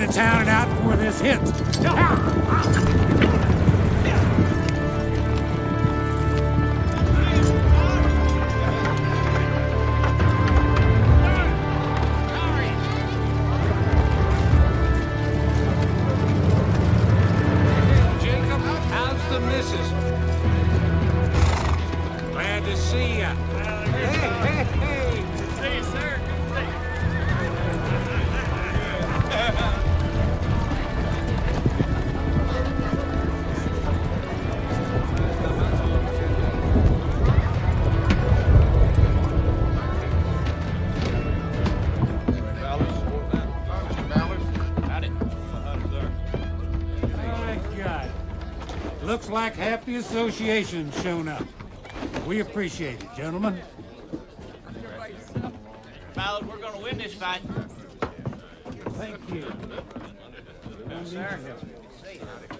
into town and out before this hits. Jacob, how's the missus? Glad to see ya. Hey. See you, sir. My God. Looks like half the association's shown up. We appreciate it, gentlemen. Ballard, we're gonna win this fight. Thank you.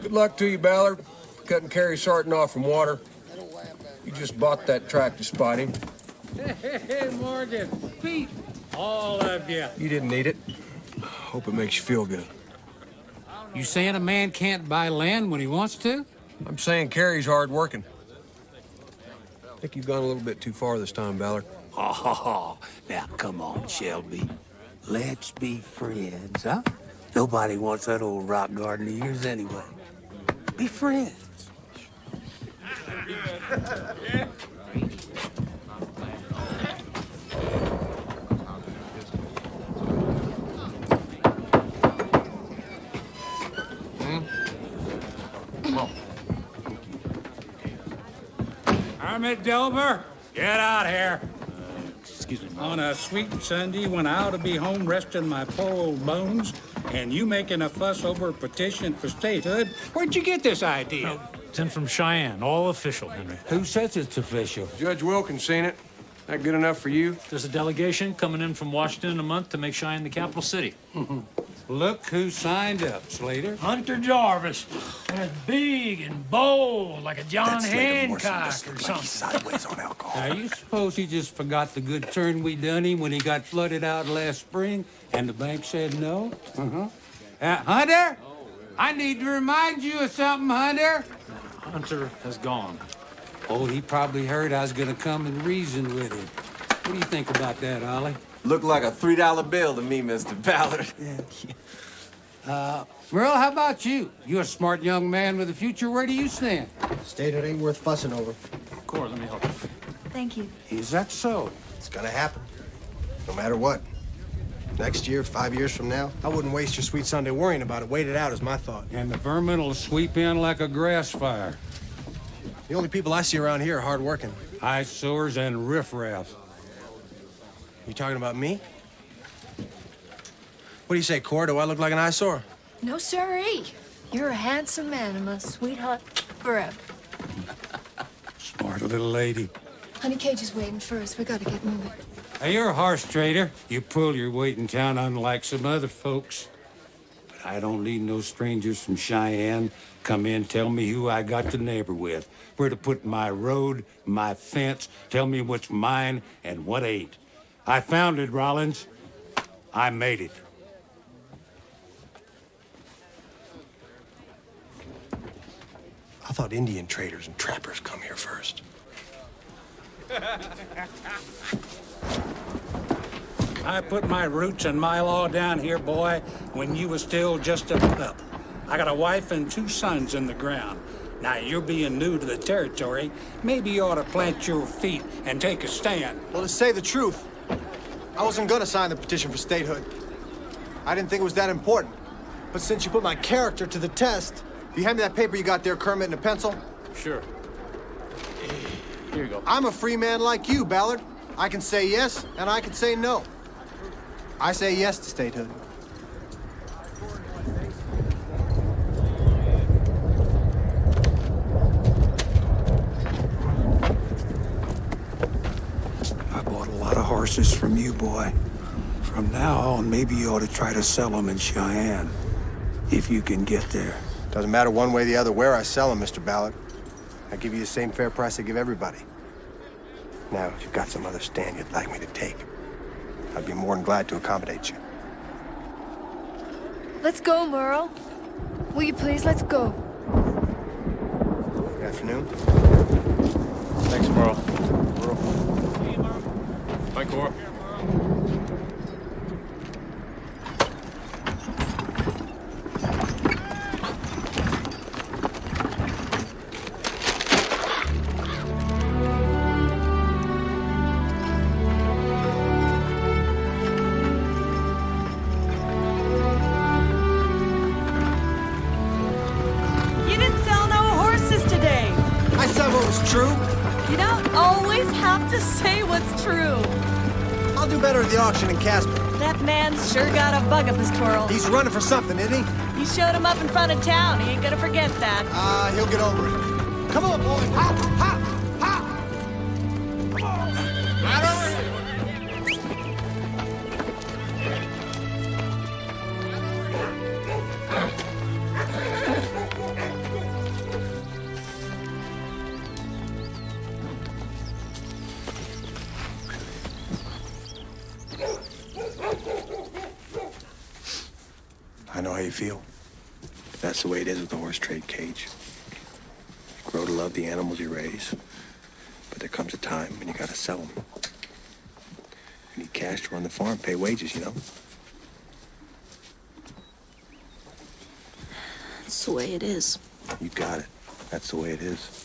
Good luck to you, Ballard. Cutting Carrie Sarton off from water. You just bought that track to spot him. Hey, Morgan. Pete. All of you. You didn't need it. Hope it makes you feel good. You saying a man can't buy land when he wants to? I'm saying Carrie's hard working. I think you've gone a little bit too far this time, Ballard. Oh, now come on, Shelby. Let's be friends, huh? Nobody wants that old rock garden of yours anyway. Be friends. Hermit Delver, get out here. Excuse me. On a sweet Sunday when I ought to be home resting my poor old bones, and you making a fuss over a petition for statehood? Where'd you get this idea? It's in from Cheyenne, all official, Henry. Who says it's official? Judge Wilkins seen it. That good enough for you? There's a delegation coming in from Washington in a month to make Cheyenne the capital city. Look who signed up, Slater. Hunter Jarvis. That's big and bold, like a John Hancock or something. Sideways on alcohol. Now, you suppose he just forgot the good turn we done him when he got flooded out last spring and the bank said no? Hunter? I need to remind you of something, Hunter. Hunter has gone. Oh, he probably heard I was gonna come and reason with him. What do you think about that, Ollie? Looked like a $3 bill to me, Mr. Ballard. Merle, how about you? You're a smart young man with a future. Where do you stand? Statehood ain't worth fussing over. Cora, let me help you. Thank you. Is that so? It's gonna happen. No matter what. Next year, 5 years from now, I wouldn't waste your sweet Sunday worrying about it. Wait it out is my thought. And the vermin will sweep in like a grass fire. The only people I see around here are hardworking. Eyesores and riffraff. You talking about me? What do you say, Cora? Do I look like an eyesore? No, sirree. You're a handsome man and my sweetheart forever. Smart little lady. Honey Cage is waiting for us. We gotta get moving. Hey, you're a horse trader. You pull your weight in town unlike some other folks. But I don't need no strangers from Cheyenne. Come in, tell me who I got to neighbor with. Where to put my road, my fence. Tell me what's mine and what ain't. I found it, Rollins. I made it. I thought Indian traders and trappers come here first. I put my roots and my law down here, boy, when you was still just a pup. I got a wife and 2 sons in the ground. Now, you're being new to the territory. Maybe you ought to plant your feet and take a stand. Well, to say the truth, I wasn't gonna sign the petition for statehood. I didn't think it was that important. But since you put my character to the test, you hand me that paper you got there, Kermit, and a pencil? Sure. Here you go. I'm a free man like you, Ballard. I can say yes, and I can say no. I say yes to statehood. I bought a lot of horses from you, boy. From now on, maybe you ought to try to sell them in Cheyenne. If you can get there. Doesn't matter one way or the other where I sell them, Mr. Ballard. I give you the same fair price I give everybody. Now, if you've got some other stand you'd like me to take, I'd be more than glad to accommodate you. Let's go, Merle. Will you please? Let's go. Good afternoon. Thanks, Merle. Bye, Cora. You didn't sell no horses today. I said what was true. You don't always have to say what's true. I'll do better at the auction in Casper. That man's sure got a bug up his twirl. He's running for something, isn't he? You showed him up in front of town. He ain't gonna forget that. He'll get over it. Come on, boy. Ha, ha, ha. Come on. Right over here. I know how you feel. That's the way it is with the horse trade, Cage. You grow to love the animals you raise, but there comes a time when you gotta sell them. You need cash to run the farm, pay wages, you know? That's the way it is. You got it. That's the way it is.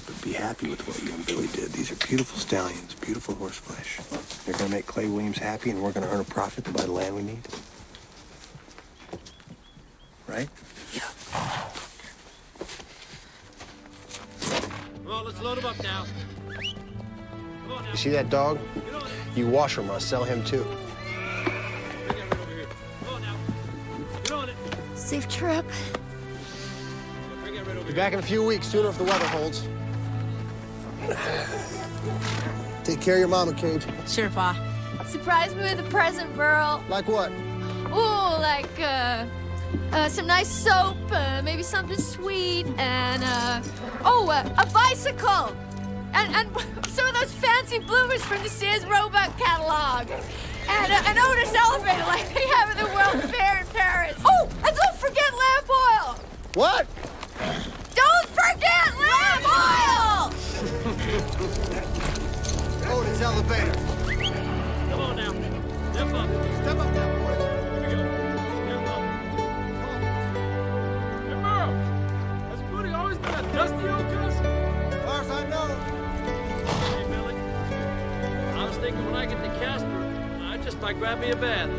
But be happy with what you and Billy did. These are beautiful stallions, beautiful horse flesh. They're gonna make Clay Williams happy, and we're gonna earn a profit to buy the land we need. Right? Yeah. Come on, let's load him up now. You see that dog? You wash him, I'll sell him too. Safe trip. Be back in a few weeks, sooner if the weather holds. Take care of your mama, Cage. Sure, Pa. Surprise me with a present, Merle. Like what? Ooh, like, some nice soap, maybe something sweet, and, a bicycle! And some of those fancy bloomers from the Sears Roebuck catalog. And an Otis elevator like they have at the World Fair in Paris. Oh, and don't forget lamp oil! What? Don't forget lamp oil! Otis elevator. Come on now. Step up. Step up now, boy. Here we go. Step up. Hey, Merle. Has Booty always been a dusty old cuss? As far as I know. Hey, Billy. I was thinking when I get to Casper, I just might grab me a bath.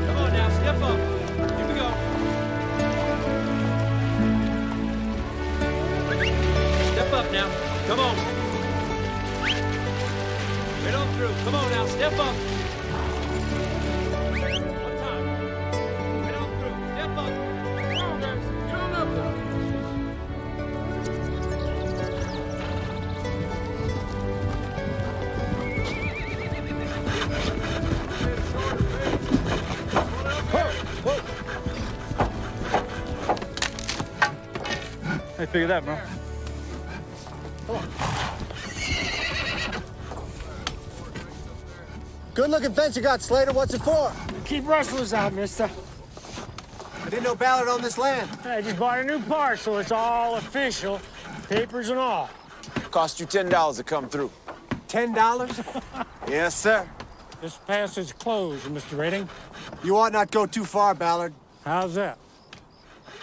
Come on now, step up. Here we go. Step up now. Come on. Right on through. Come on now, step up. One time. Right on through. Step up. Come on, guys. Get on up there. I figured that, Merle. Good looking fence you got, Slater. What's it for? Keep rustlers out, mister. I didn't know Ballard owned this land. I just bought a new parcel. It's all official. Papers and all. Cost you $10 to come through. $10? Yes, sir. This passage closed, Mr. Redding. You ought not go too far, Ballard. How's that?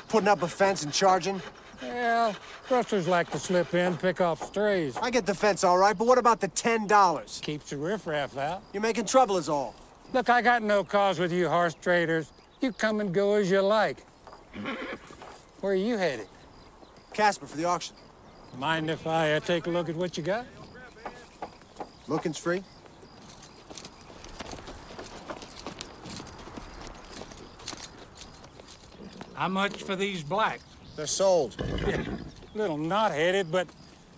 Putting up a fence and charging. Well, rustlers like to slip in, pick off strays. I get the fence all right, but what about the $10? Keeps the riffraff out. You're making trouble is all. Look, I got no cause with you horse traders. You come and go as you like. Where are you headed? Casper for the auction. Mind if I take a look at what you got? Looking's free. How much for these blacks? They're sold. Little knot-headed, but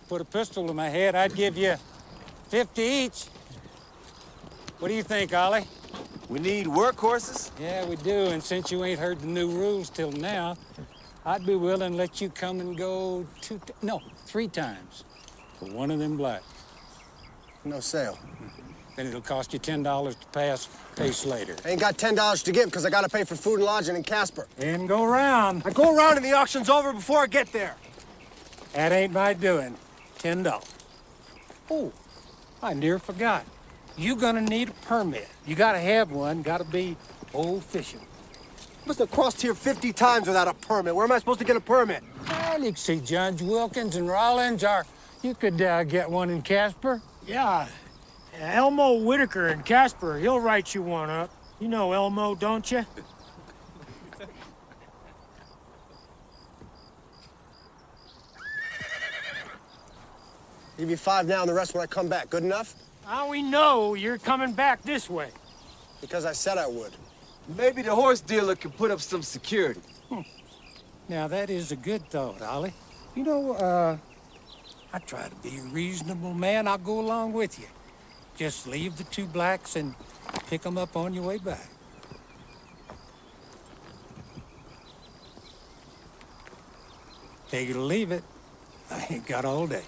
put a pistol to my head, I'd give you 50 each. What do you think, Ollie? We need workhorses. Yeah, we do, and since you ain't heard the new rules till now, I'd be willing to let you come and go 3 times for one of them blacks. No sale. Then it'll cost you $10 to pass, pay Slater. I ain't got $10 to give because I got to pay for food and lodging in Casper. And go round. I go around and the auction's over before I get there. That ain't my doing. $10. Oh, I near forgot. You gonna need a permit. You gotta have one, gotta be official. Must have crossed here 50 times without a permit. Where am I supposed to get a permit? Well, you can see Judge Wilkins and Rollins, or you could get one in Casper. Yeah, Elmo Whitaker in Casper, he'll write you one up. You know Elmo, don't you? Give you 5 now and the rest when I come back. Good enough? How we know you're coming back this way? Because I said I would. Maybe the horse dealer can put up some security. Now, that is a good thought, Ollie. You know, I try to be a reasonable man. I'll go along with you. Just leave the 2 blacks and pick them up on your way back. Take it or leave it. I ain't got all day.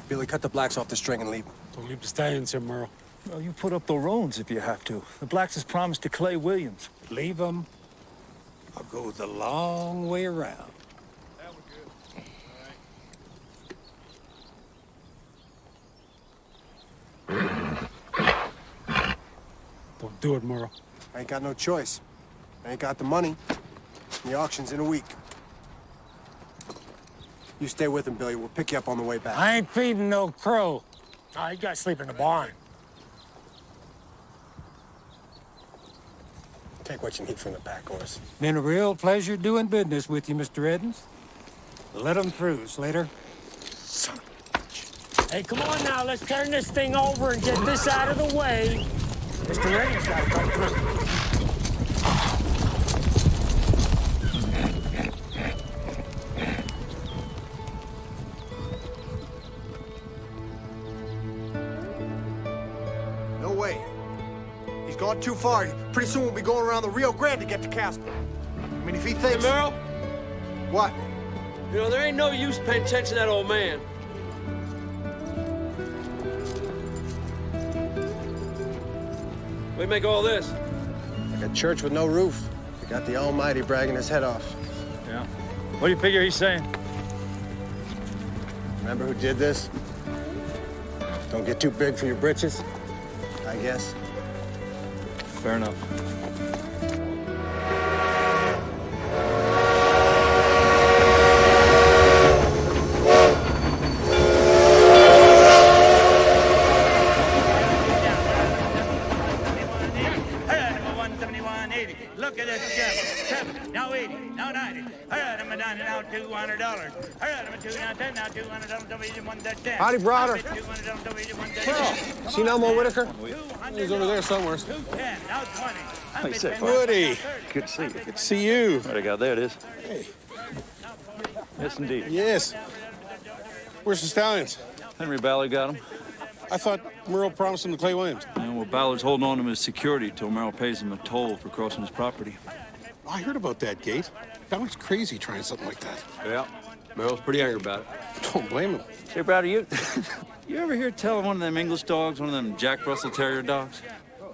Billy, cut the blacks off the string and leave. Don't leave the stallions here, Merle. Well, you put up the roans if you have to. The blacks has promised to Clay Williams. Leave them. I'll go the long way around. That was good. Don't do it, Merle. I ain't got no choice. I ain't got the money. The auction's in a week. You stay with him, Billy. We'll pick you up on the way back. I ain't feeding no crow. Oh, you guys sleep in the barn. Take what you need from the back horse. Been a real pleasure doing business with you, Mr. Edens. Let them through, Slater. Hey, come on now, let's turn this thing over and get this out of the way. Mr. Redding's got to come through. No way. He's gone too far. Pretty soon we'll be going around the Rio Grande to get to Casper. I mean, if he thinks... Hey, Merle? What? You know, there ain't no use paying attention to that old man. We make all this. Like a church with no roof. They got the Almighty bragging his head off. Yeah. What do you figure he's saying? Remember who did this? Don't get too big for your britches, I guess. Fair enough. Look at this check. Now 80, now 90. All right, I'm done now $200. All right, I'm $210 now $200. Howdy, brother. Seen Elmo Whitaker? He's over there somewhere. 210 now 20. Hey, say, Woody. good to see you. Good to see you. There you go. There it is. Hey. Yes, indeed. Yes. Where's the stallions? Henry Ballard got him. I thought Merle promised him to Clay Williams. And well, Ballard's holding on to him as security till Merrill pays him a toll for crossing his property. I heard about that, Gate. Ballard's crazy trying something like that. Yeah. Merle's pretty angry about it. Don't blame him. Say, Browder, you ever hear tell of one of them English dogs, one of them Jack Russell Terrier dogs?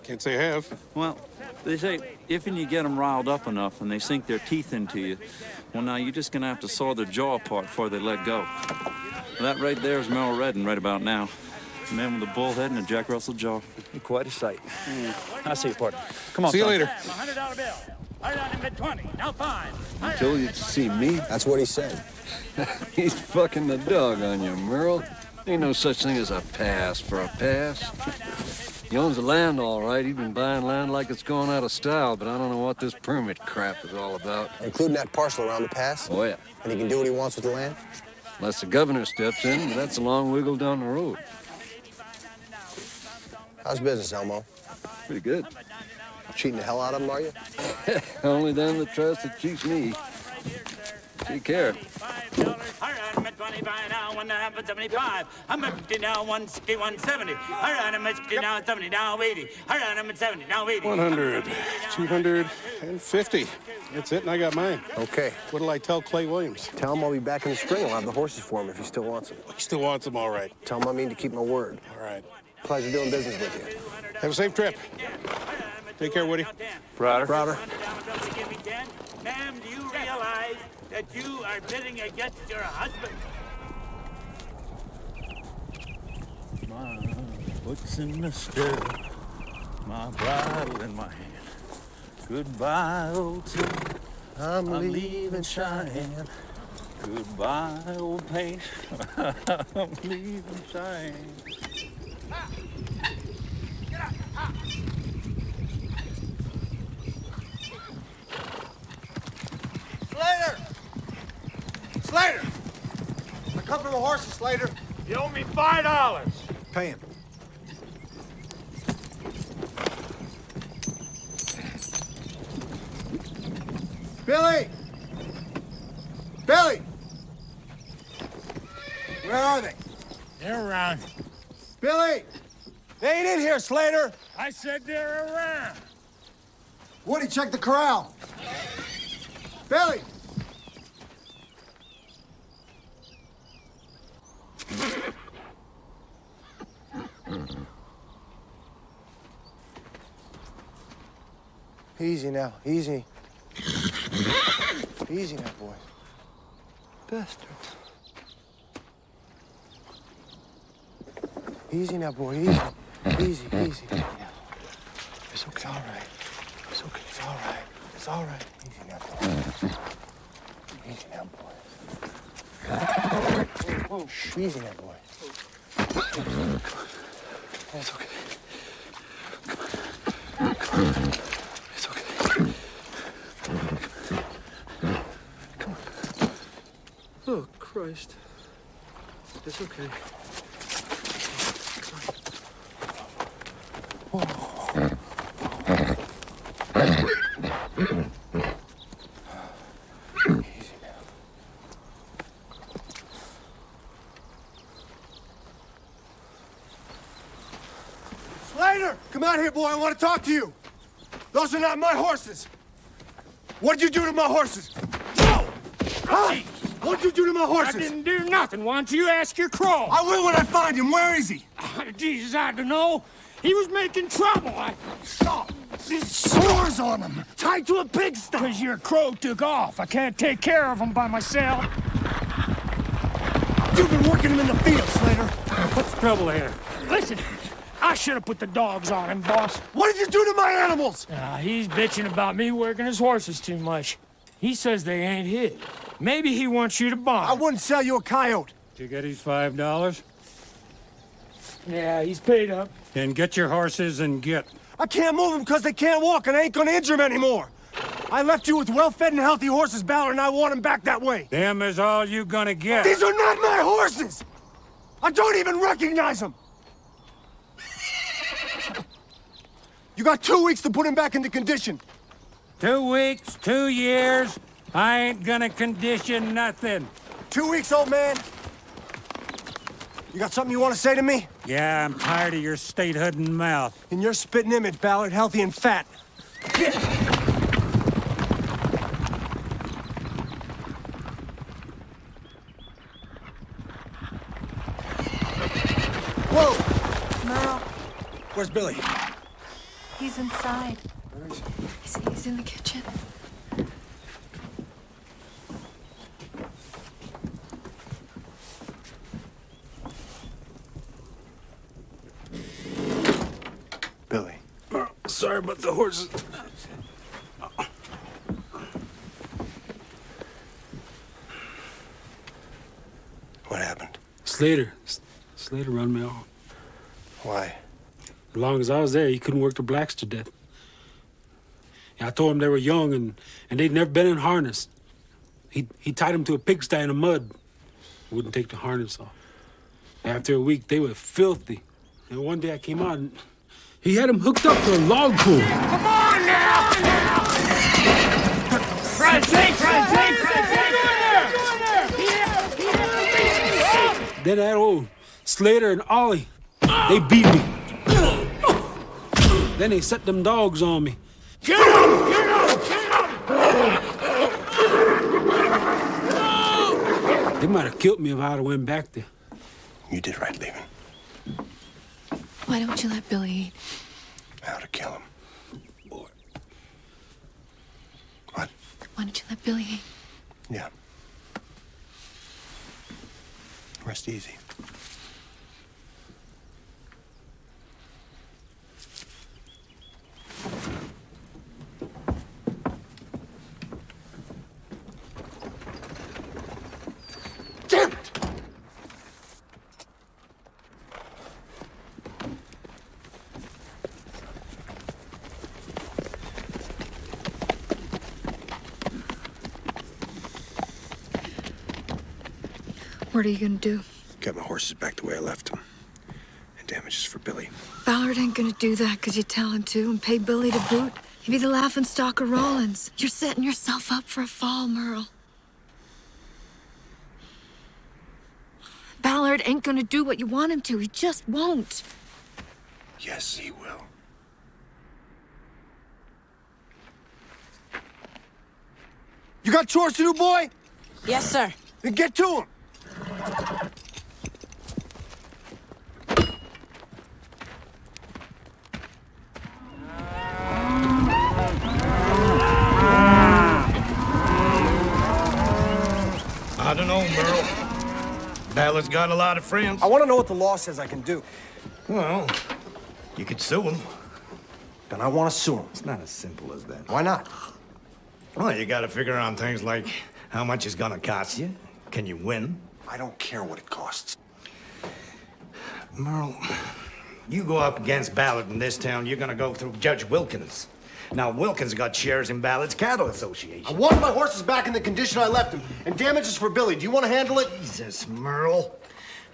Can't say I have. Well, they say if and you get them riled up enough and they sink their teeth into you, well, now you're just going to have to saw their jaw apart before they let go. Well, that right there is Merrill Redden right about now. A man with a bull head and a Jack Russell jaw. Quite a sight. I see you, partner. Come on, see you later. $100 bill. All right, I'm at 20. Now 5. You told you to see me? That's what he said. He's fucking the dog on you, Merle. Ain't no such thing as a pass for a pass. He owns the land, all right. He's been buying land like it's gone out of style, but I don't know what this permit crap is all about. Including that parcel around the pass? Oh, yeah. And he can do what he wants with the land? Unless the governor steps in, but that's a long wiggle down the road. How's business, Elmo? Pretty good. Cheating the hell out of him, are you? Only them that trust that cheats me. Take care. I'm at 25 now, 175. I'm at 50 now, 160, 170. I'm at 60 now, 70 now, 80. I'm at 70 now, 80. 100, 250. That's it, and I got mine. Okay. What'll I tell Clay Williams? Tell him I'll be back in the spring. I'll have the horses for him if he still wants them. He still wants them, all right. Tell him I mean to keep my word. All right. Pleasure doing business with you. Have a safe trip. Take care, Woody. Brother. Brother. Ma'am, do you realize that you are bidding against your husband? My foot's in the stirrup, my bridle in my hand. Goodbye, old city, I'm leaving Cheyenne. Goodbye, old paint, I'm leaving Cheyenne. Slater! Slater! I come for the horses, Slater. You owe me $5. Pay him. Billy! Billy! Where are they? They're around. Billy! They ain't in here, Slater! I said they're around. Woody, check the corral. Billy! Easy now, easy. Easy now, boys. Bastards. Easy now, boy, easy. Easy, easy. It's okay, all right. It's okay, it's all right. It's all right. Easy now, boy. Easy now, boy. Whoa, easy now, boy. It's okay. Come on. It's okay. Come on. Oh, Christ. It's okay. Slater! Come out here, boy. I want to talk to you. Those are not my horses. What did you do to my horses? No! Huh? What did you do to my horses? I didn't do nothing. Why don't you ask your crow? I will when I find him. Where is he? Jesus, I don't know. He was making trouble. There's sores on him, tied to a pigsty. Because your crow took off. I can't take care of him by myself. You've been working him in the field, Slater. What's the trouble here? Listen, I should have put the dogs on him, boss. What did you do to my animals? He's bitching about me working his horses too much. He says they ain't his. Maybe he wants you to buy 'em. I wouldn't sell you a coyote. Did you get his $5? Yeah, he's paid up. Then get your horses and get. I can't move them because they can't walk, and I ain't gonna injure them anymore. I left you with well-fed and healthy horses, Ballard, and I want them back that way. Them is all you gonna get. These are not my horses! I don't even recognize them! You got 2 weeks to put him back into condition. 2 weeks, 2 years. I ain't gonna condition nothing. 2 weeks, old man. You got something you want to say to me? Yeah, I'm tired of your statehood and mouth. In your spitting image, Ballard, healthy and fat. Get. Whoa! Merle, Where's Billy? he's inside. Where is he? He's in the kitchen. Billy. Sorry about the horses. What happened? Slater run me off. Why? As long as I was there, he couldn't work the blacks to death. I told him they were young and they'd never been in harness. He tied them to a pigsty in the mud. Wouldn't take the harness off. After a week, they were filthy. And one day I came out and he had them hooked up to a log pool. Come on now! Francais! Then that old Slater and Ollie, they beat me. Then they set them dogs on me. Get up! Get up! Get up! They might have killed me if I'd have went back there. You did right leaving. Why don't you let Billy eat? How to kill him. Boy. What? Why don't you let Billy eat? Yeah. Rest easy. Damn it! What are you gonna do? Get my horses back the way I left them. And damages for Billy. Ballard ain't gonna do that because you tell him to and pay Billy to boot. He'd be the laughingstock of Rollins. You're setting yourself up for a fall, Merle. Ballard ain't gonna do what you want him to. He just won't. Yes, he will. You got chores to do, boy? Yes, sir. Then get to him. I don't know, Merle. Ballard's got a lot of friends. I want to know what the law says I can do. Well, you could sue him. Then I want to sue him. It's not as simple as that. Why not? Well, you gotta figure on things like how much it's gonna cost you. Can you win? I don't care what it costs. Merle, you go up against Ballard in this town, you're gonna go through Judge Wilkins. Now, Wilkins got shares in Ballard's Cattle Association. I want my horses back in the condition I left them, and damages for Billy. Do you want to handle it? Jesus, Merle.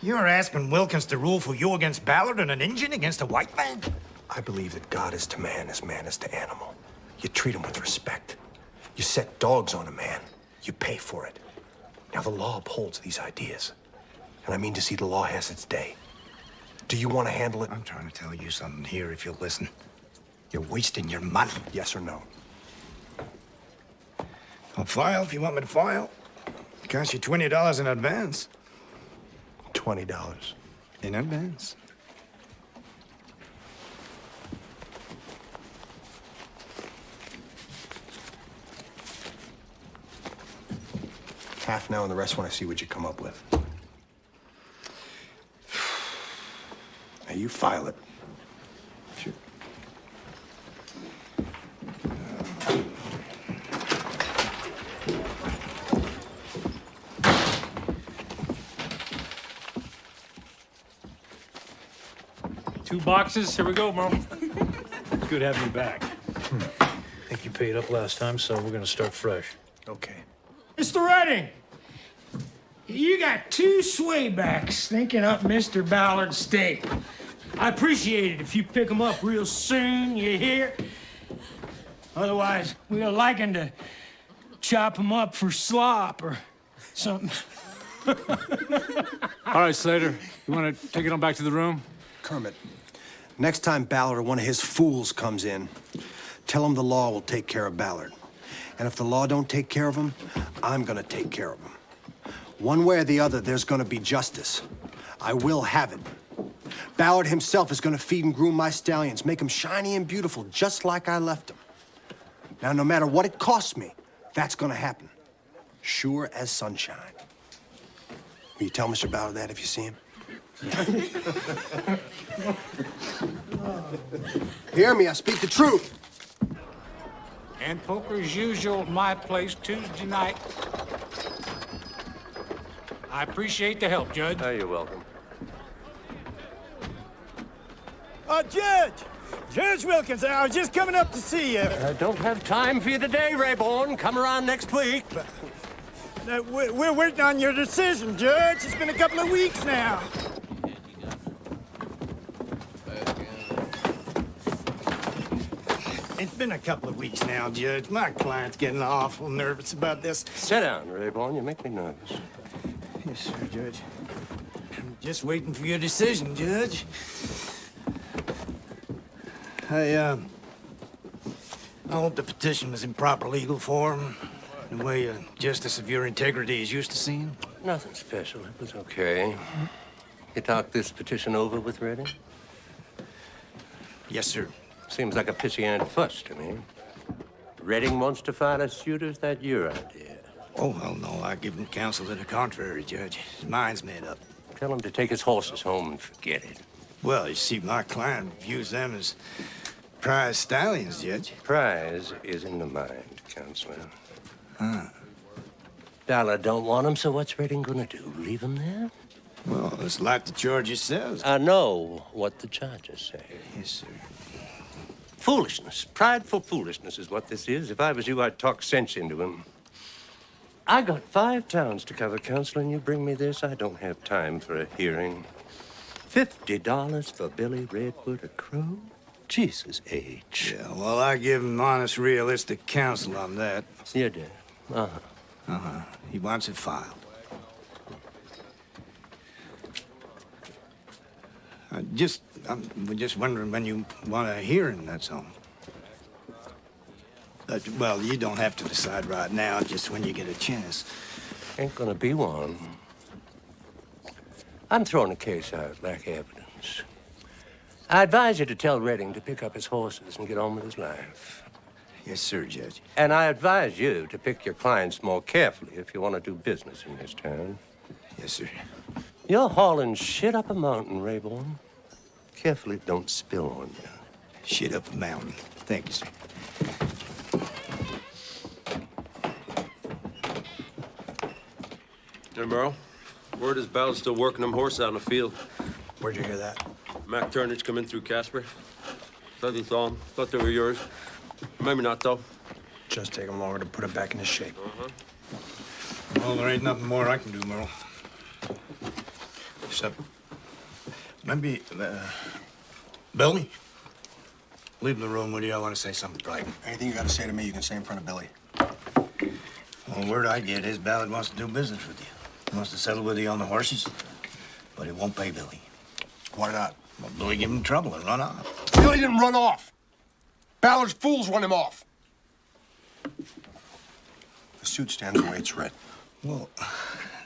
You're asking Wilkins to rule for you against Ballard and an Injun against a white man? I believe that God is to man as man is to animal. You treat him with respect. You set dogs on a man. You pay for it. Now, the law upholds these ideas. And I mean to see the law has its day. Do you want to handle it? I'm trying to tell you something here if you'll listen. You're wasting your money. Yes or no? I'll file if you want me to file. It costs you $20 in advance. $20. In advance. Half now and the rest when I see what you come up with. Now, you file it. Sure. Two boxes. Here we go, Merle. It's good having you back. I think you paid up last time, so we're gonna start fresh. Okay. Mr. Redding, you got two swaybacks stinking up Mr. Ballard's stake. I appreciate it if you pick them up real soon, you hear? Otherwise, we're liking to chop them up for slop or something. All right, Slater. You want to take it on back to the room? Kermit, next time Ballard or one of his fools comes in, tell him the law will take care of Ballard. And if the law don't take care of him, I'm gonna take care of him. One way or the other, there's gonna be justice. I will have it. Ballard himself is gonna feed and groom my stallions, make them shiny and beautiful, just like I left them. Now, no matter what it costs me, that's gonna happen. Sure as sunshine. Will you tell Mr. Ballard that if you see him? Hear me, I speak the truth. And poker as usual at my place Tuesday night. I appreciate the help, Judge. Oh, you're welcome. Judge! Judge Wilkins, I was just coming up to see you. I don't have time for you today, Rayborn. Come around next week. We're waiting on your decision, Judge. It's been a couple of weeks now. It's been a couple of weeks now, Judge. My client's getting awful nervous about this. Sit down, Rayborn. You make me nervous. Yes, sir, Judge. I'm just waiting for your decision, Judge. I hope the petition was in proper legal form, the way a justice of your integrity is used to seeing. Nothing special. It was okay. You talked this petition over with Redding? Yes, sir. Seems like a pissy-ant fuss to me. Redding wants to file a suit, or is that your idea? Oh, well, no. I give him counsel to the contrary, Judge. His mind's made up. Tell him to take his horses home and forget it. Well, you see, my client views them as prize stallions, Judge. Prize is in the mind, Counselor. Huh. Dollar don't want him, so what's Redding gonna do? Leave him there? Well, it's like the charges says. I know what the charges say. Yes, sir. Foolishness. Prideful foolishness is what this is. If I was you, I'd talk sense into him. I got 5 towns to cover, Counselor, and you bring me this? I don't have time for a hearing. $50 for Billy Redwood, a crow? Jesus H. Yeah, well, I give him honest, realistic counsel on that. You did? Uh-huh. Uh-huh. He wants it filed. I'm just wondering when you want a hearing, that's all. Well, you don't have to decide right now, just when you get a chance. Ain't gonna be one. I'm throwing the case out, lack evidence. I advise you to tell Redding to pick up his horses and get on with his life. Yes, sir, Judge. And I advise you to pick your clients more carefully if you want to do business in this town. Yes, sir. You're hauling shit up a mountain, Rayborn. Carefully, it don't spill on you. Shit up a mountain. Thank you, sir. Hey, Merle. Word is Ballard's still working them horses out in the field. Where'd you hear that? Mac Turnage come in through Casper. Thought he saw them. Thought they were yours. Maybe not, though. Just take him longer to put him back in his shape. Well, there ain't nothing more I can do, Merle. Except, maybe, Billy? Leave the room, will you? I want to say something private. Anything you got to say to me, you can say in front of Billy. Well, word I get is Ballard wants to do business with you. He wants to settle with you on the horses, but he won't pay Billy. Why not? Well, Billy gave him trouble and run off. Billy didn't run off. Ballard's fools run him off. The suit stands the way it's written. Well,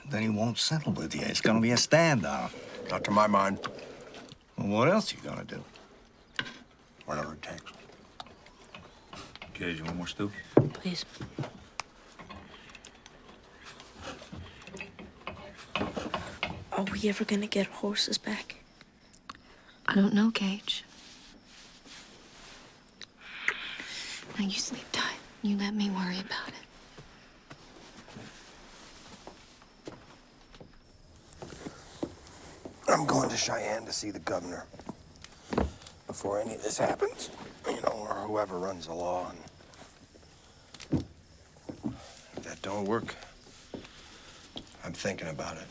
then he won't settle with you. It's gonna be a standoff. Not to my mind. Well, what else you gonna do? Whatever it takes. Okay, you want more stew? Please. Are we ever gonna get our horses back? I don't know, Cage. Now you sleep tight. You let me worry about it. I'm going to Cheyenne to see the governor before any of this happens. You know, or whoever runs the law. And if that don't work, I'm thinking about it.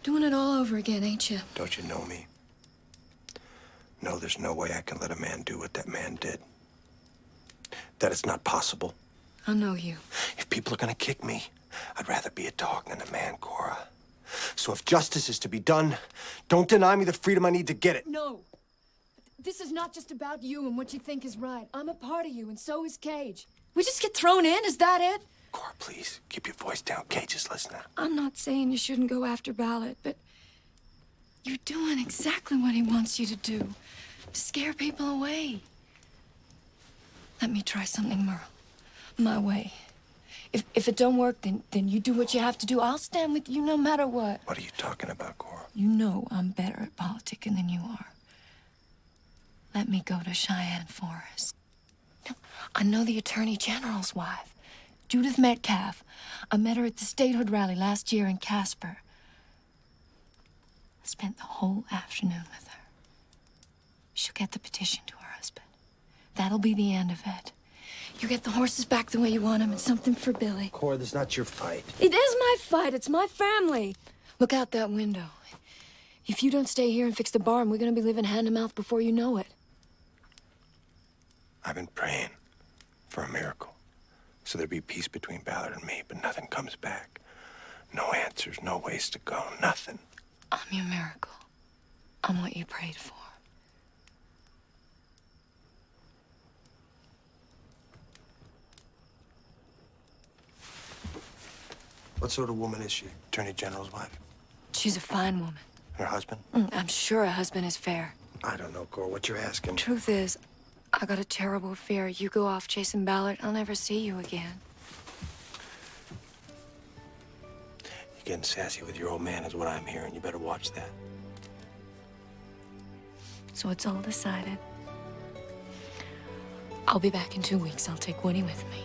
Doing it all over again, ain't you? Don't you know me? No, there's no way I can let a man do what that man did. That it's not possible. I know you. If people are gonna kick me, I'd rather be a dog than a man, Cora. So if justice is to be done, don't deny me the freedom I need to get it. No. This is not just about you and what you think is right. I'm a part of you, and so is Cage. We just get thrown in, is that it? Cora, please, keep your voice down. Cage is listening. I'm not saying you shouldn't go after Ballard, but you're doing exactly what he wants you to do. To scare people away. Let me try something, Merle. My way. If it don't work, then you do what you have to do. I'll stand with you no matter what. What are you talking about, Cora? You know I'm better at politicking than you are. Let me go to Cheyenne Forest. Now, I know the Attorney General's wife, Judith Metcalf. I met her at the statehood rally last year in Casper. I spent the whole afternoon with her. She'll get the petition to her husband. That'll be the end of it. You get the horses back the way you want them and something for Billy. Cora, this is not your fight. It is my fight. It's my family. Look out that window. If you don't stay here and fix the barn, we're gonna be living hand to mouth before you know it. I've been praying for a miracle. So there'd be peace between Ballard and me, but nothing comes back. No answers, no ways to go, nothing. I'm your miracle. I'm what you prayed for. What sort of woman is she? Attorney General's wife? She's a fine woman. Her husband? I'm sure her husband is fair. I don't know, Cora, what you're asking. Truth is, I got a terrible fear. You go off chasing Ballard, I'll never see you again. You're getting sassy with your old man is what I'm hearing. You better watch that. So it's all decided. I'll be back in 2 weeks. I'll take Woody with me.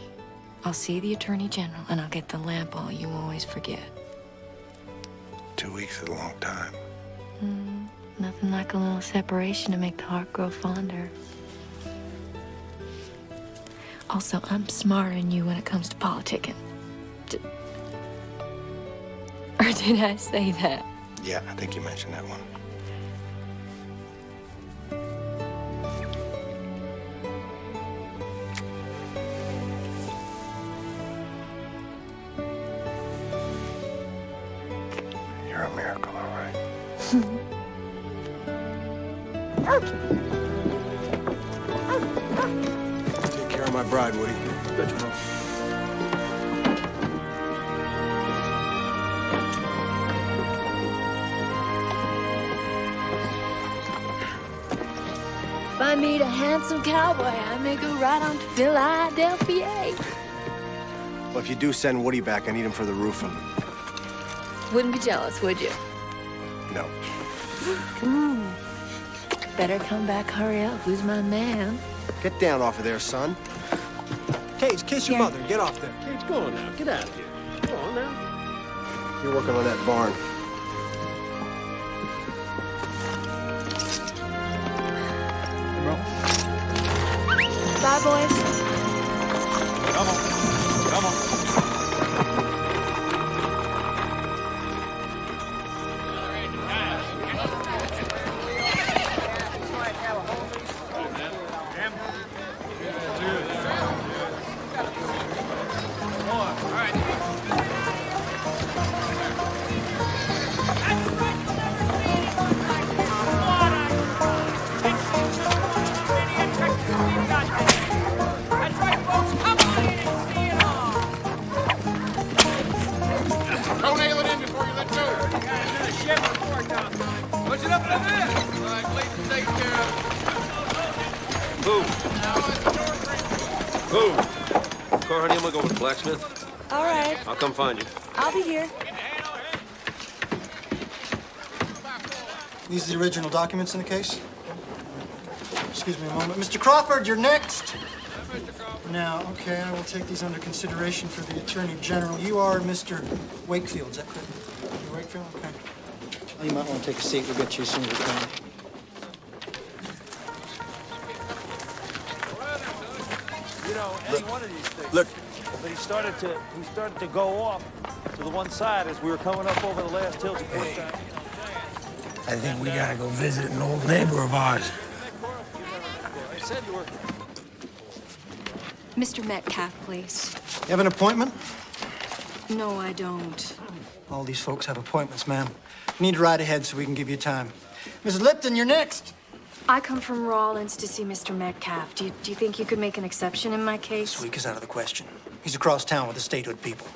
I'll see the Attorney General, and I'll get the lamp all you always forget. 2 weeks is a long time. Nothing like a little separation to make the heart grow fonder. Also, I'm smarter than you when it comes to politicking. Or did I say that? Yeah, I think you mentioned that one. You're a miracle, all right. Take care of my bride, Woody. Good, you know. If I meet a handsome cowboy, I may go right on to Philadelphia. Well, if you do send Woody back, I need him for the roofing. Wouldn't be jealous, would you? No. Better come back, hurry up. Who's my man? Get down off of there, son. Cage, kiss your mother. Get off there. Cage, go on now. Get out of here. Go on now. You're working on that barn. Bye, boys. Come on. Come on. Don't nail it in before you let go. Push it up a bit. All right, please take care of it. Boom. Car, honey, I'm gonna go with the blacksmith. All right. I'll come find you. I'll be here. These are the original documents in the case? Excuse me a moment. Mr. Crawford, you're next. Now, okay, I will take these under consideration for the Attorney General. You are Mr. Wakefield, is that correct? Mr. Wakefield, okay. Well, you might want to take a seat. We'll get you as soon as we can. You know, any one of these things. Look. But he started to go off to the one side as we were coming up over the last hill to Fort Town. I think we gotta go visit an old neighbor of ours. I said you were. Mr. Metcalf, please. You have an appointment? No, I don't. All these folks have appointments, ma'am. You need to ride ahead so we can give you time. Mrs. Lipton, you're next. I come from Rawlins to see Mr. Metcalf. Do you think you could make an exception in my case? This week is out of the question. He's across town with the statehood people.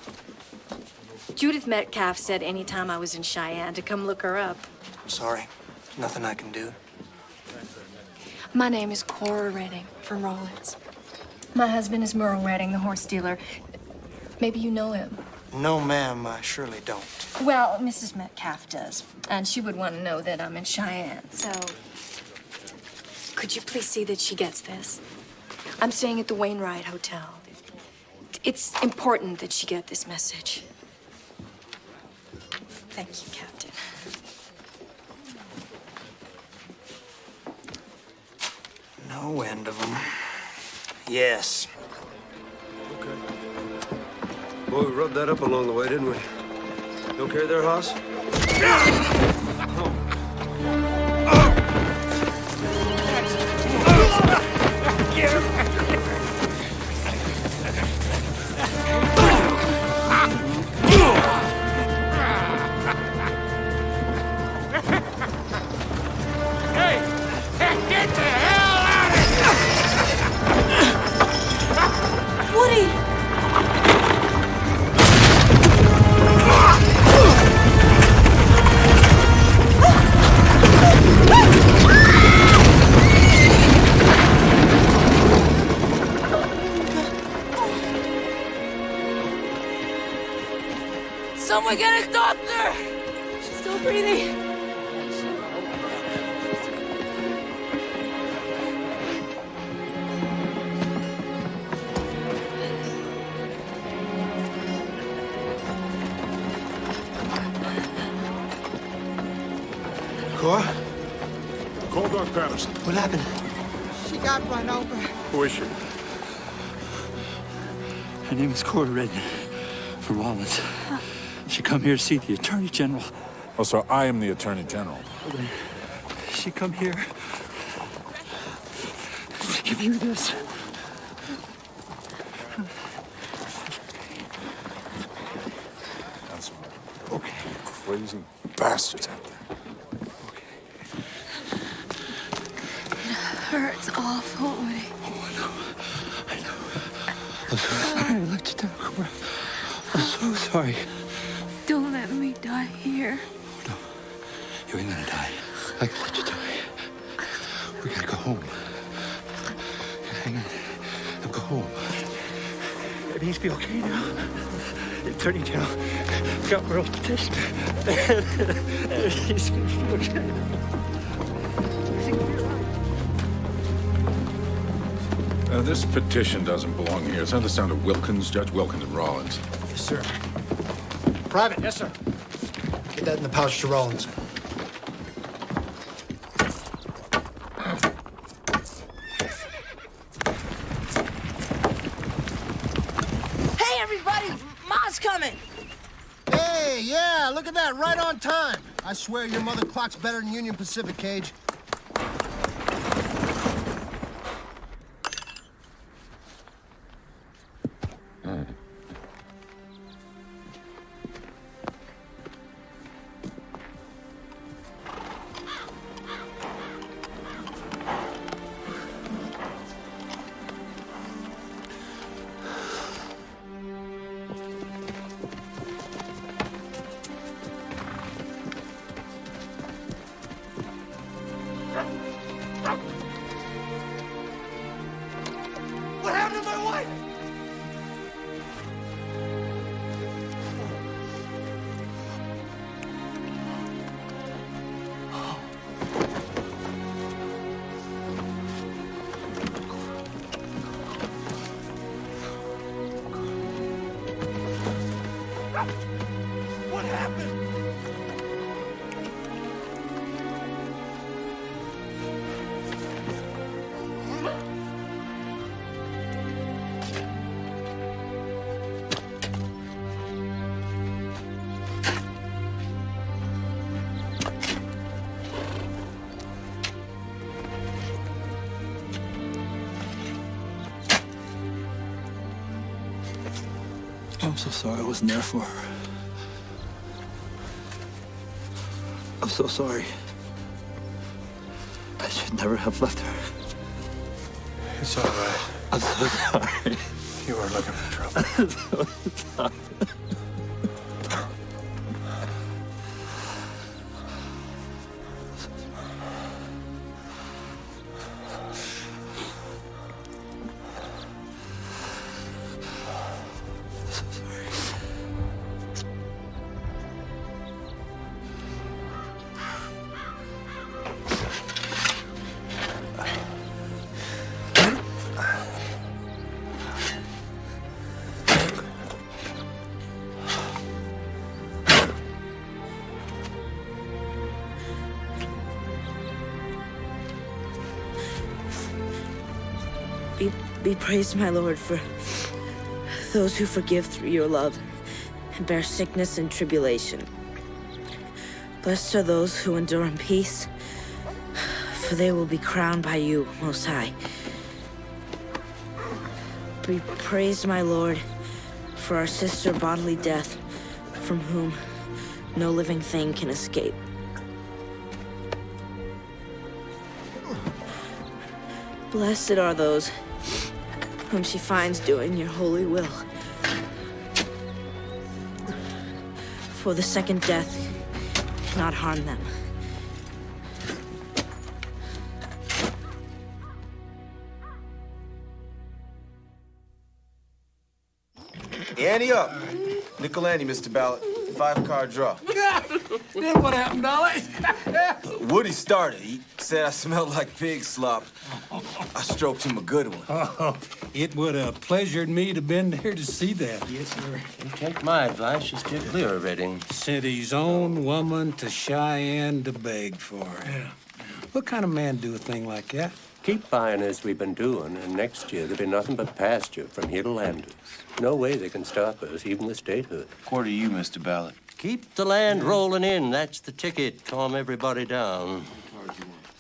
Judith Metcalf said anytime I was in Cheyenne to come look her up. I'm sorry. Nothing I can do. My name is Cora Redding from Rawlins. My husband is Merle Redding, the horse dealer. Maybe you know him. No, ma'am, I surely don't. Well, Mrs. Metcalf does. And she would want to know that I'm in Cheyenne. So, could you please see that she gets this? I'm staying at the Wainwright Hotel. It's important that she get this message. Thank you, Captain. No end of them. Yes. Okay. Boy, we rubbed that up along the way, didn't we? You okay there, Hoss? Someone get a doctor! She's still breathing. Cora? Call Doc Patterson. What happened? She got run over. Who is she? Her name is Cora Redden from Rollins. She come here to see the Attorney General. Oh, so I am the Attorney General. She come here to give you this. That's okay. Crazy bastards out there. Hurts awful. I'm so sorry I let you down, Cora. I'm so sorry. Don't let me die here. You ain't gonna die. I can let you die. We gotta go home. Hang on. Now go home. Everything's be okay now. The Attorney General got Merle's petition. Everything's gonna be okay. This petition doesn't belong here. Send this down to Wilkins, Judge Wilkins and Rollins. Yes, sir. Private. Yes, sir. Get that in the pouch to Rollins. Hey, everybody! Ma's coming! Hey, yeah, look at that, right on time. I swear your mother clocks better than Union Pacific, Cage. What happened to my wife? What happened? I'm so sorry I wasn't there for her. I'm so sorry. I should never have left her. It's all right. I'm so sorry. You were looking for trouble. I'm so sorry. Be praised, my Lord, for those who forgive through your love and bear sickness and tribulation. Blessed are those who endure in peace, for they will be crowned by you, Most High. Be praised, my Lord, for our sister bodily death, from whom no living thing can escape. Blessed are those whom she finds doing your holy will. For the second death cannot harm them. Ante up. Nickel ante, Mr. Ballard. 5-card draw. Then what happened, Dolly? Woody started. He said I smelled like pig slop. I stroked him a good one. Oh, it would have pleasured me to been there to see that. Yes, sir. You take my advice, just steer clear of Redding. Sent his own woman to Cheyenne to beg for it. Yeah. What kind of man do a thing like that? Keep buying as we've been doing, and next year there'll be nothing but pasture from here to Landers. No way they can stop us, even with statehood. Quarter you, Mr. Ballard. Keep the land rolling in. That's the ticket. Calm everybody down.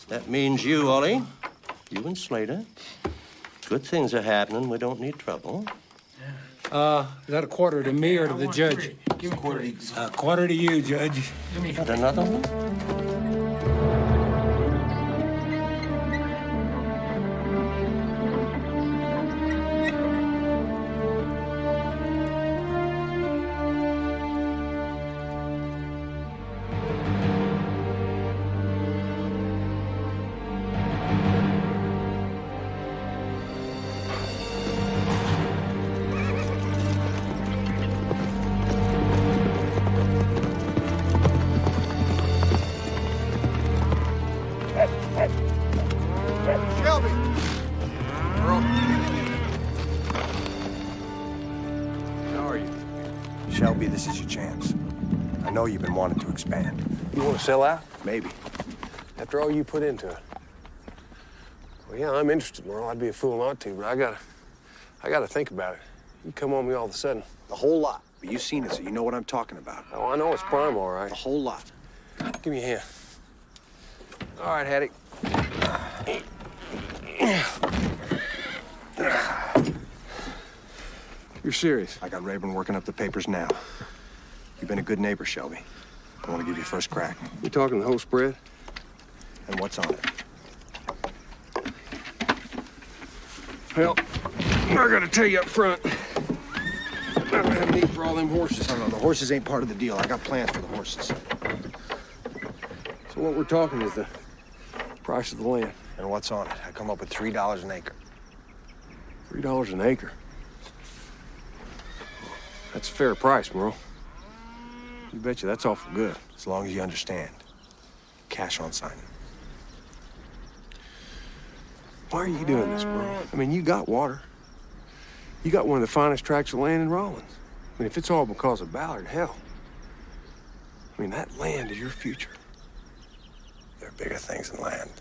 That means you, Ollie. You and Slater. Good things are happening. We don't need trouble. Is that a quarter to me or to the judge? Give a quarter to you. Quarter to you, Judge. Got another one? Shelby! Earl. How are you? Shelby, this is your chance. I know you've been wanting to expand. You want to sell out? Maybe. After all you put into it. Well, yeah, I'm interested, Merle. I'd be a fool not to, but I gotta think about it. You come on me all of a sudden. The whole lot. But you've seen it, so you know what I'm talking about. Oh, I know it's prime, all right. The whole lot. Give me a hand. All right, Hattie. You're serious? I got Rayburn working up the papers now. You've been a good neighbor, Shelby. I want to give you first crack. You talking the whole spread? And what's on it? Well, I gotta tell you up front, I don't have need for all them horses. No, the horses ain't part of the deal. I got plans for the horses. So what we're talking is the price of the land. And what's on it? I come up with $3 an acre. $3 an acre. That's a fair price, Merle. You betcha that's awful good. As long as you understand. Cash on signing. Why are you doing this, Merle? I mean, you got water. You got one of the finest tracts of land in Rollins. I mean, if it's all because of Ballard, hell. I mean, that land is your future. There are bigger things than land.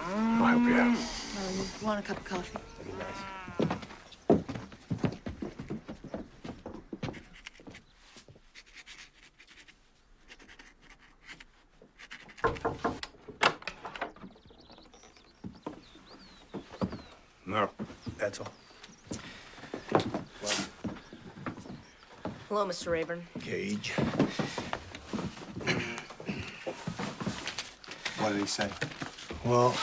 I'll help you out. Oh, you want a cup of coffee? That'd be nice. No. That's all. Hello, Mr. Rayburn. Cage. What did he say? Well,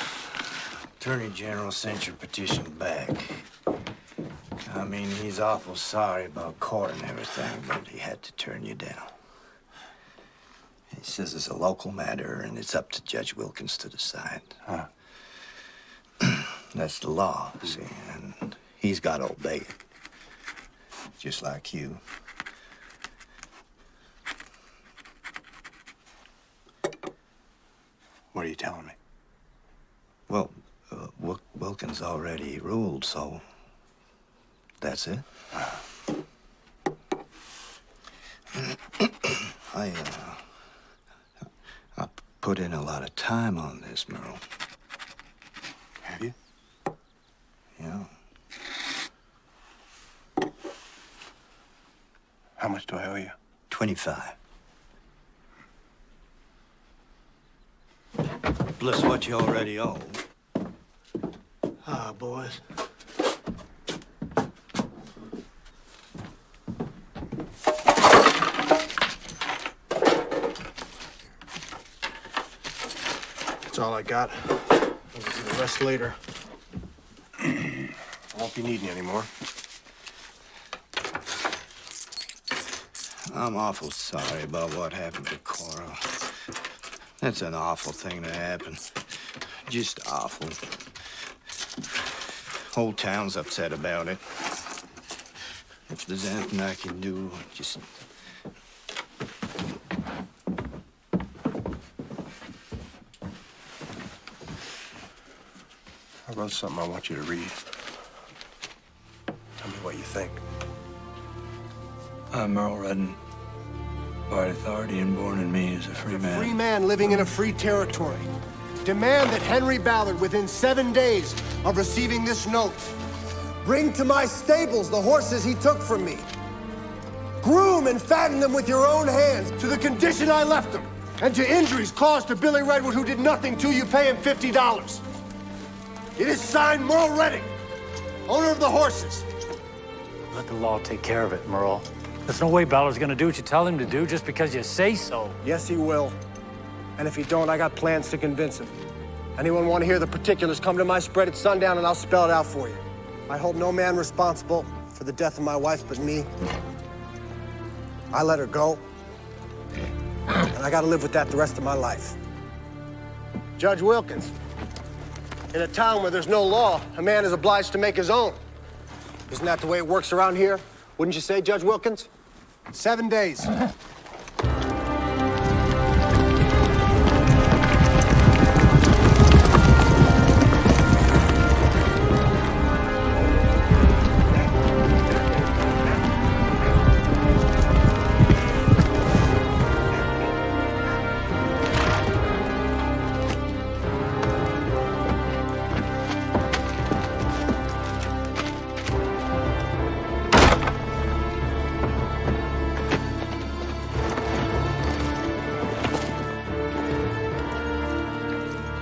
Attorney General sent your petition back. I mean, he's awful sorry about court and everything, but he had to turn you down. He says it's a local matter and it's up to Judge Wilkins to decide. Huh. That's the law, see, and he's got to obey it. Just like you. What are you telling me? Well, Wilkins already ruled, so that's it. I put in a lot of time on this, Merle. Have you? Yeah. How much do I owe you? 25. Plus what you already owe. Ah, boys. That's all I got. I'll give you the rest later. I won't be needing you anymore. I'm awful sorry about what happened to Cora. That's an awful thing to happen. Just awful. Whole town's upset about it. If If there's anything I can do, just... I wrote something I want you to read. Tell me what you think. I'm Merle Redden, by authority and born in me as a free man. Free man living in a free territory. Demand that Henry Ballard, within 7 days of receiving this note, bring to my stables the horses he took from me. Groom and fatten them with your own hands to the condition I left them, and to injuries caused to Billy Redwood, who did nothing to you, pay him $50. It is signed Merle Redding, owner of the horses. Let the law take care of it, Merle. There's no way Ballard's gonna do what you tell him to do just because you say so. Yes, he will. And if he don't, I got plans to convince him. Anyone want to hear the particulars, come to my spread at sundown and I'll spell it out for you. I hold no man responsible for the death of my wife but me. I let her go. And I gotta live with that the rest of my life. Judge Wilkins, in a town where there's no law, a man is obliged to make his own. Isn't that the way it works around here? Wouldn't you say, Judge Wilkins? 7 days.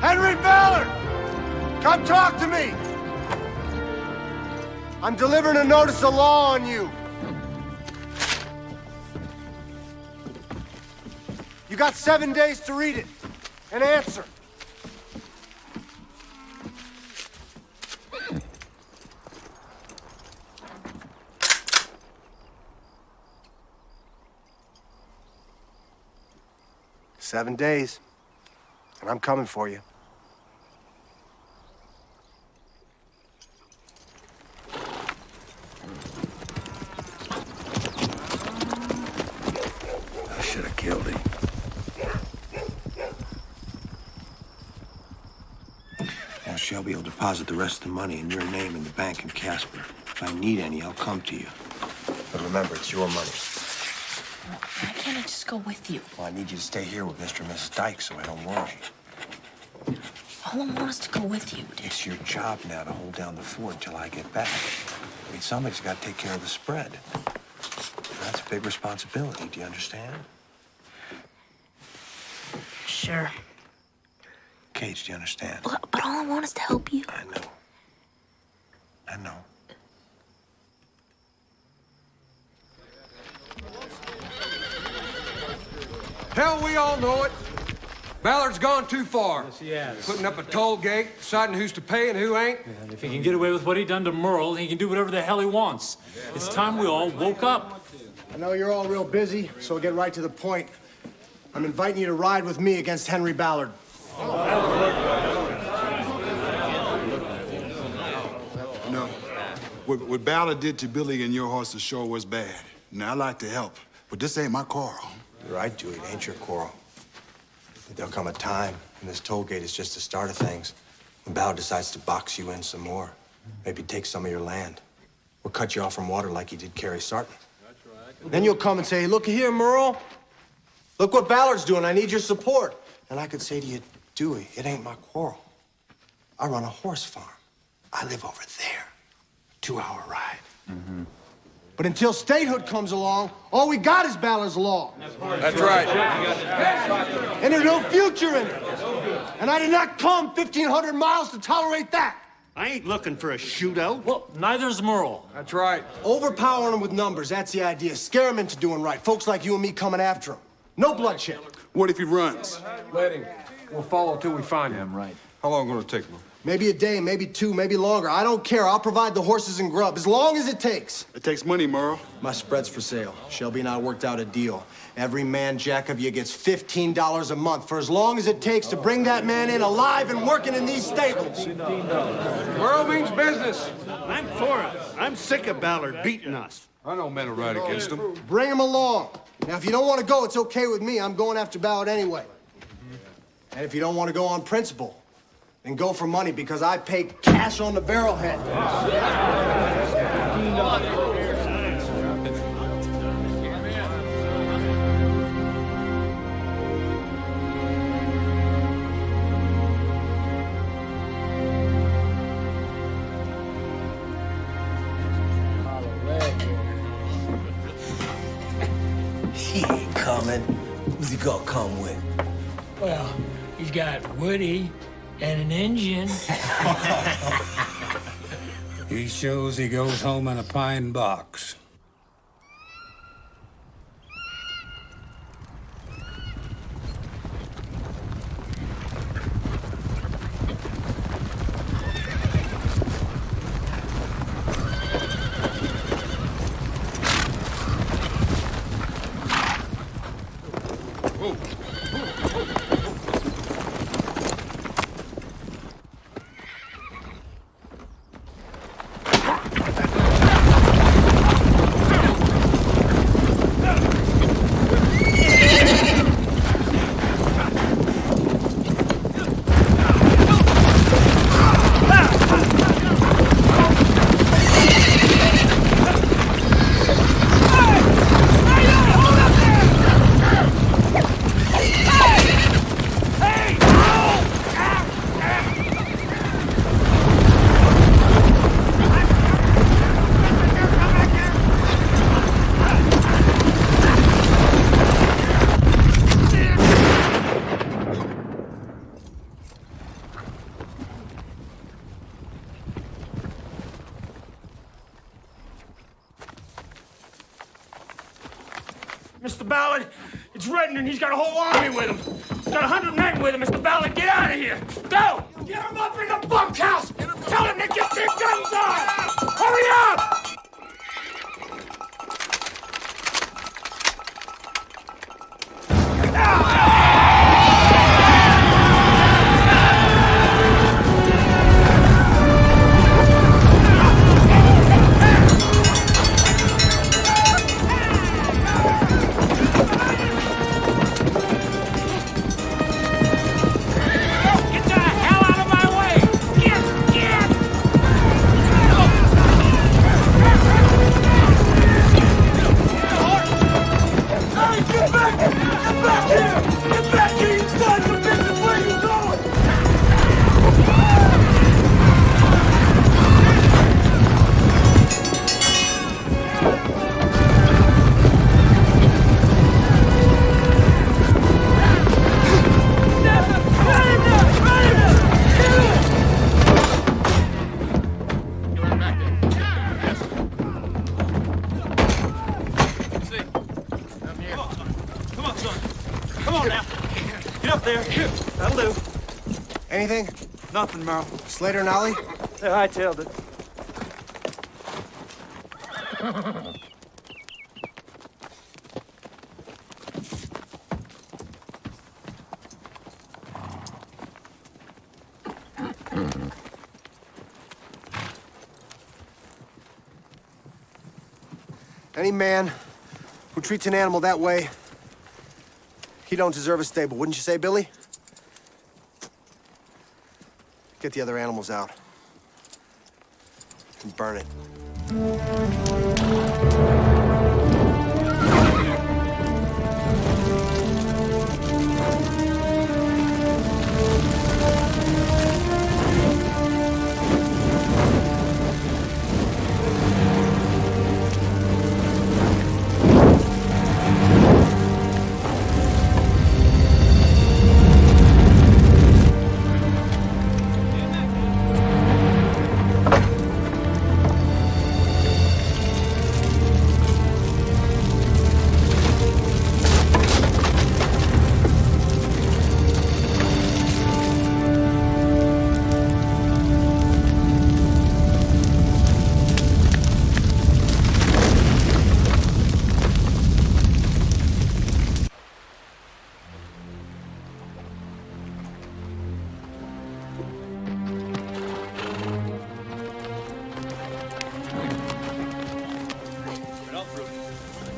Henry Ballard! Come talk to me! I'm delivering a notice of law on you. You got 7 days to read it and answer. "7 days, and I'm coming for you." I should have killed him. Now, Shelby will deposit the rest of the money in your name in the bank in Casper. If I need any, I'll come to you. But remember, it's your money. Why can't I just go with you? Well, I need you to stay here with Mr. and Mrs. Dyke so I don't worry. All I want is to go with you. It's your job now to hold down the fort until I get back. I mean, somebody's got to take care of the spread. That's a big responsibility. Do you understand? Sure. Cage, do you understand? But all I want is to help you. I know. I know. Hell, we all know it. Ballard's gone too far. Yes, he has. Putting up a toll gate, deciding who's to pay and who ain't. And if he can get away with what he done to Merle, he can do whatever the hell he wants. It's time we all woke up. I know you're all real busy, so I'll get right to the point. I'm inviting you to ride with me against Henry Ballard. No. What Ballard did to Billy and your horses sure was bad. Now, I'd like to help, but this ain't my quarrel. You're right, Dewey. It ain't your quarrel. But there'll come a time, and this toll gate is just the start of things, when Ballard decides to box you in some more. Maybe take some of your land. Or cut you off from water like he did Carrie Sarton. Then you'll come and say, "Look here, Merle. Look what Ballard's doing. I need your support." And I could say to you, Dewey, it ain't my quarrel. I run a horse farm. I live over there. 2-hour ride. But until statehood comes along, all we got is Ballard's law. That's right. And there's no future in it. And I did not come 1,500 miles to tolerate that. I ain't looking for a shootout. Well, neither's Merle. That's right. Overpowering them with numbers, that's the idea. Scare them into doing right. Folks like you and me coming after him. No bloodshed. What if he runs? Let him. We'll follow till we find him. Right. How long gonna take him? Maybe a day, maybe 2, maybe longer. I don't care. I'll provide the horses and grub as long as it takes. It takes money, Merle. My spread's for sale. Shelby and I worked out a deal. Every man jack of you gets $15 a month for as long as it takes to bring that man in alive and working in these stables. Merle means business. I'm for it. I'm sick of Ballard beating us. I know men are right against him. Bring him along. Now, if you don't want to go, it's okay with me. I'm going after Ballard anyway. And if you don't want to go on principle, then go for money because I pay cash on the barrelhead. He ain't coming. Who's he gonna come with? Well, he's got Woody and an engine. He shows he goes home in a pine box. Mr. Ballard, it's Redden and he's got a whole army with him. He's got 100 men with him. Mr. Ballard, get out of here. Go! Get him up in the bunkhouse! Tell him to get their guns on! Hurry up! That'll do. Anything? Nothing, Merle. Slater and Ollie? They hightailed it. Any man who treats an animal that way, he don't deserve a stable, wouldn't you say, Billy? Get the other animals out. And burn it.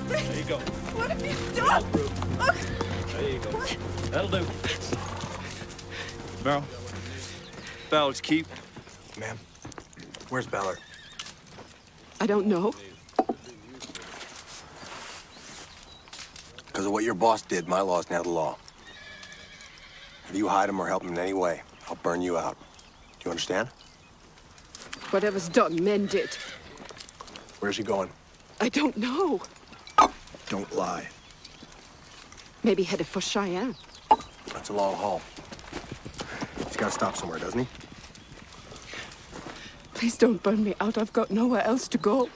There you go. What have you done? There you go. That'll do. Merrill. Ballard's keep. Ma'am, where's Ballard? I don't know. Because of what your boss did, my law's now the law. If you hide him or help him in any way, I'll burn you out. Do you understand? Whatever's done, mend it. Where's he going? I don't know. Don't lie. Maybe headed for Cheyenne. That's a long haul. He's got to stop somewhere, doesn't he? Please don't burn me out. I've got nowhere else to go.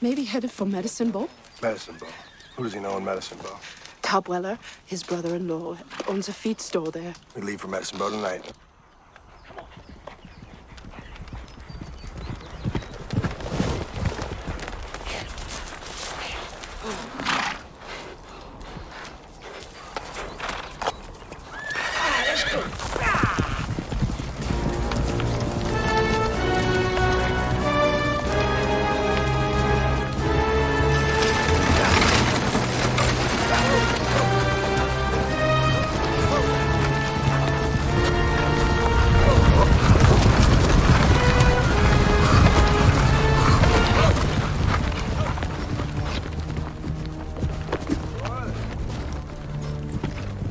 Maybe headed for Medicine Bow. Medicine Bow. Who does he know in Medicine Bow? Cobb Weller, his brother-in-law, owns a feed store there. We leave for Medicine Bow tonight.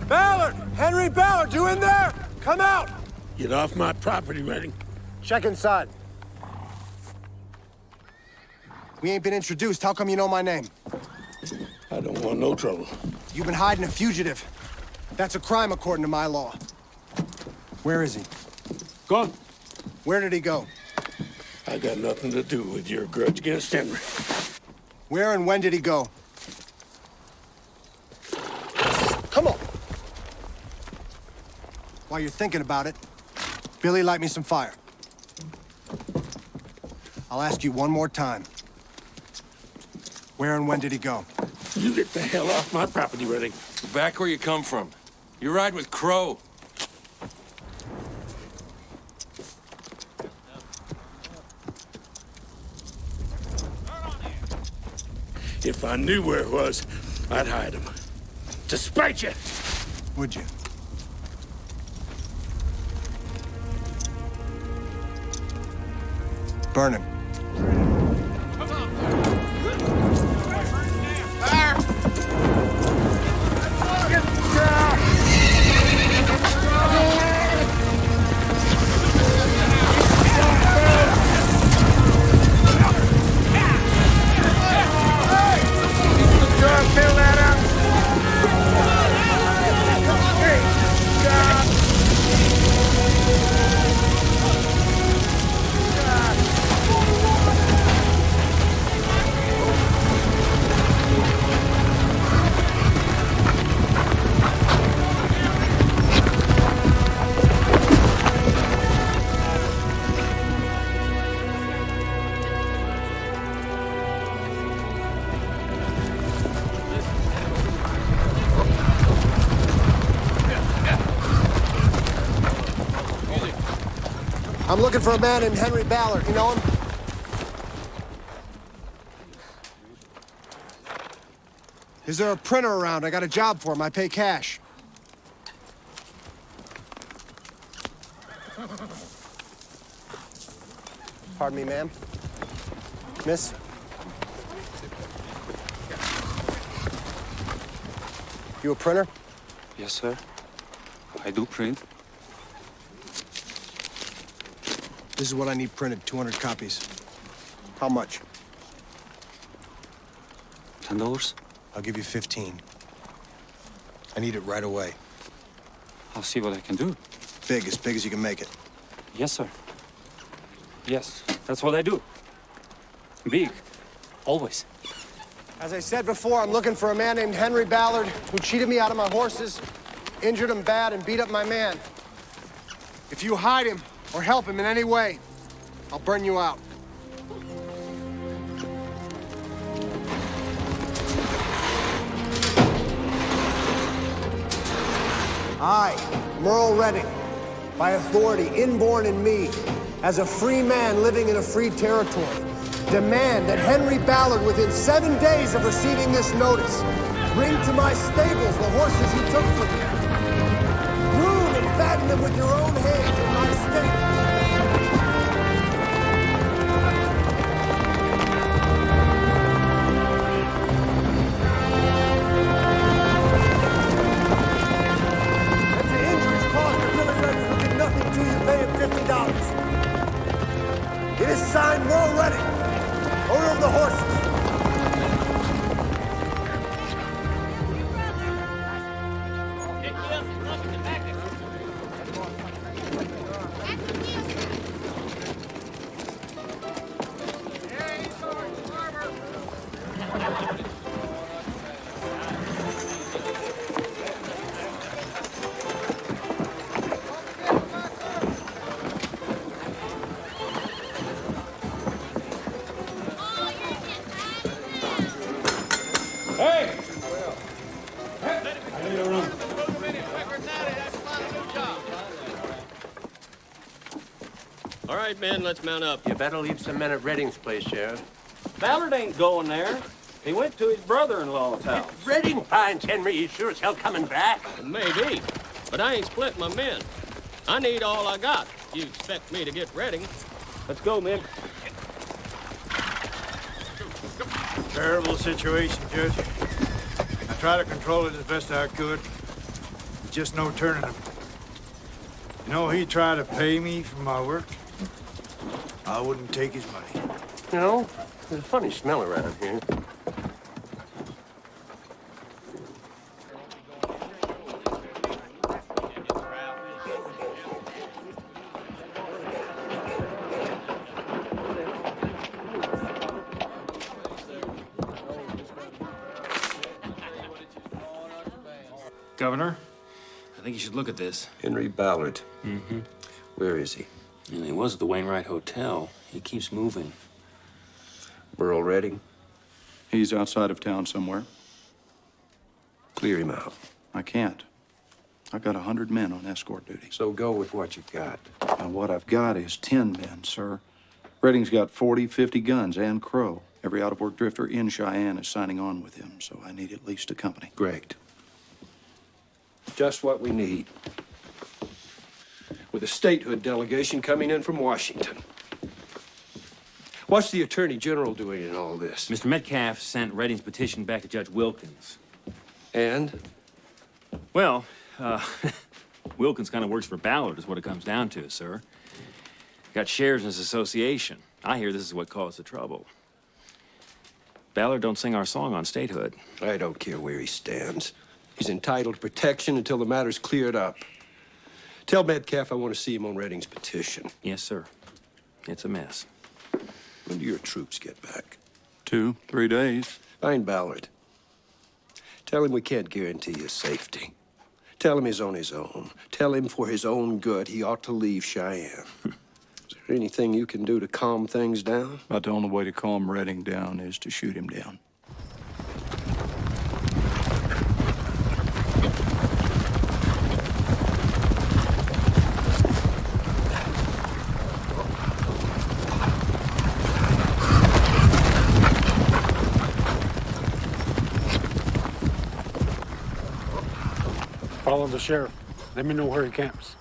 Ballard! Henry Ballard, you in there? Come out! Get off my property, Redding. Check inside. We ain't been introduced. How come you know my name? I don't want no trouble. You've been hiding a fugitive. That's a crime according to my law. Where is he? Gone. Where did he go? I got nothing to do with your grudge against Henry. Where and when did he go? Come on. While you're thinking about it, Billy, light me some fire. I'll ask you one more time. Where and when did he go? You get the hell off my property, Redding. Back where you come from. You ride with Crow. If I knew where it was, I'd hide him. To spite you. Would you? Burn him. I'm looking for a man named Henry Ballard. You know him? Is there a printer around? I got a job for him. I pay cash. Pardon me, ma'am. Miss? You a printer? Yes, sir. I do print. This is what I need printed, 200 copies. How much? $10? I'll give you 15. I need it right away. I'll see what I can do. Big as you can make it. Yes, sir. Yes, that's what I do. Big. Always. As I said before, I'm looking for a man named Henry Ballard who cheated me out of my horses, injured him bad, and beat up my man. If you hide him or help him in any way, I'll burn you out. I, Merle Redding, by authority inborn in me, as a free man living in a free territory, demand that Henry Ballard, within 7 days of receiving this notice, bring to my stables the horses you took from me. Groom and fatten them with your own hands in my stables. If the injuries caused to Billy Redding will get nothing to you, pay him $50. It is signed Merle Redding, owner of the horses. All right, men, let's mount up. You better leave some men at Redding's place, Sheriff. Ballard ain't going there. He went to his brother-in-law's house. If Redding finds Henry, he's sure as hell coming back. Maybe, but I ain't split my men. I need all I got. You expect me to get Redding? Let's go, men. Terrible situation, Judge. I tried to control it as best I could. Just no turning him. You know, he tried to pay me for my work. I wouldn't take his money. You know, there's a funny smell around here. Governor, I think you should look at this. Henry Ballard. Mm-hmm. Where is he? And he was at the Wainwright Hotel. He keeps moving. Merle Redding? He's outside of town somewhere. Clear him out. I can't. I've got 100 men on escort duty. So go with what you've got. And what I've got is 10 men, sir. Redding's got 40, 50 guns and Crow. Every out-of-work drifter in Cheyenne is signing on with him, so I need at least a company. Great. Just what we need. With a statehood delegation coming in from Washington. What's the Attorney General doing in all this? Mr. Metcalf sent Redding's petition back to Judge Wilkins. And? Well, Wilkins kind of works for Ballard, is what it comes down to, sir. Got shares in his association. I hear this is what caused the trouble. Ballard don't sing our song on statehood. I don't care where he stands. He's entitled to protection until the matter's cleared up. Tell Metcalf I want to see him on Redding's petition. Yes, sir. It's a mess. When do your troops get back? 2, 3 days. Find Ballard. Tell him we can't guarantee his safety. Tell him he's on his own. Tell him for his own good he ought to leave Cheyenne. Is there anything you can do to calm things down? About the only way to calm Redding down is to shoot him down. Follow the sheriff. Let me know where he camps.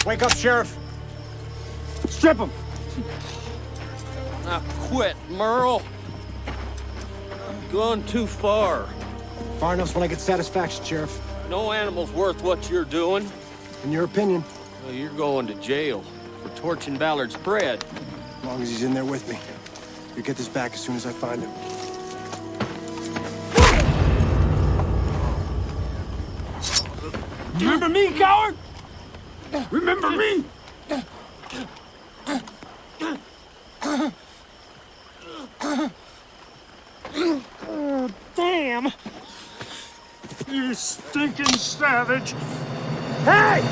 Wake up, Sheriff. Strip him. Now quit, Merle. Gone too far. Far enough when I get satisfaction, Sheriff. No animal's worth what you're doing. In your opinion? Well, you're going to jail for torching Ballard's bread. As long as he's in there with me. You'll get this back as soon as I find him. Remember me, coward? Remember me? stinking savage! Hey!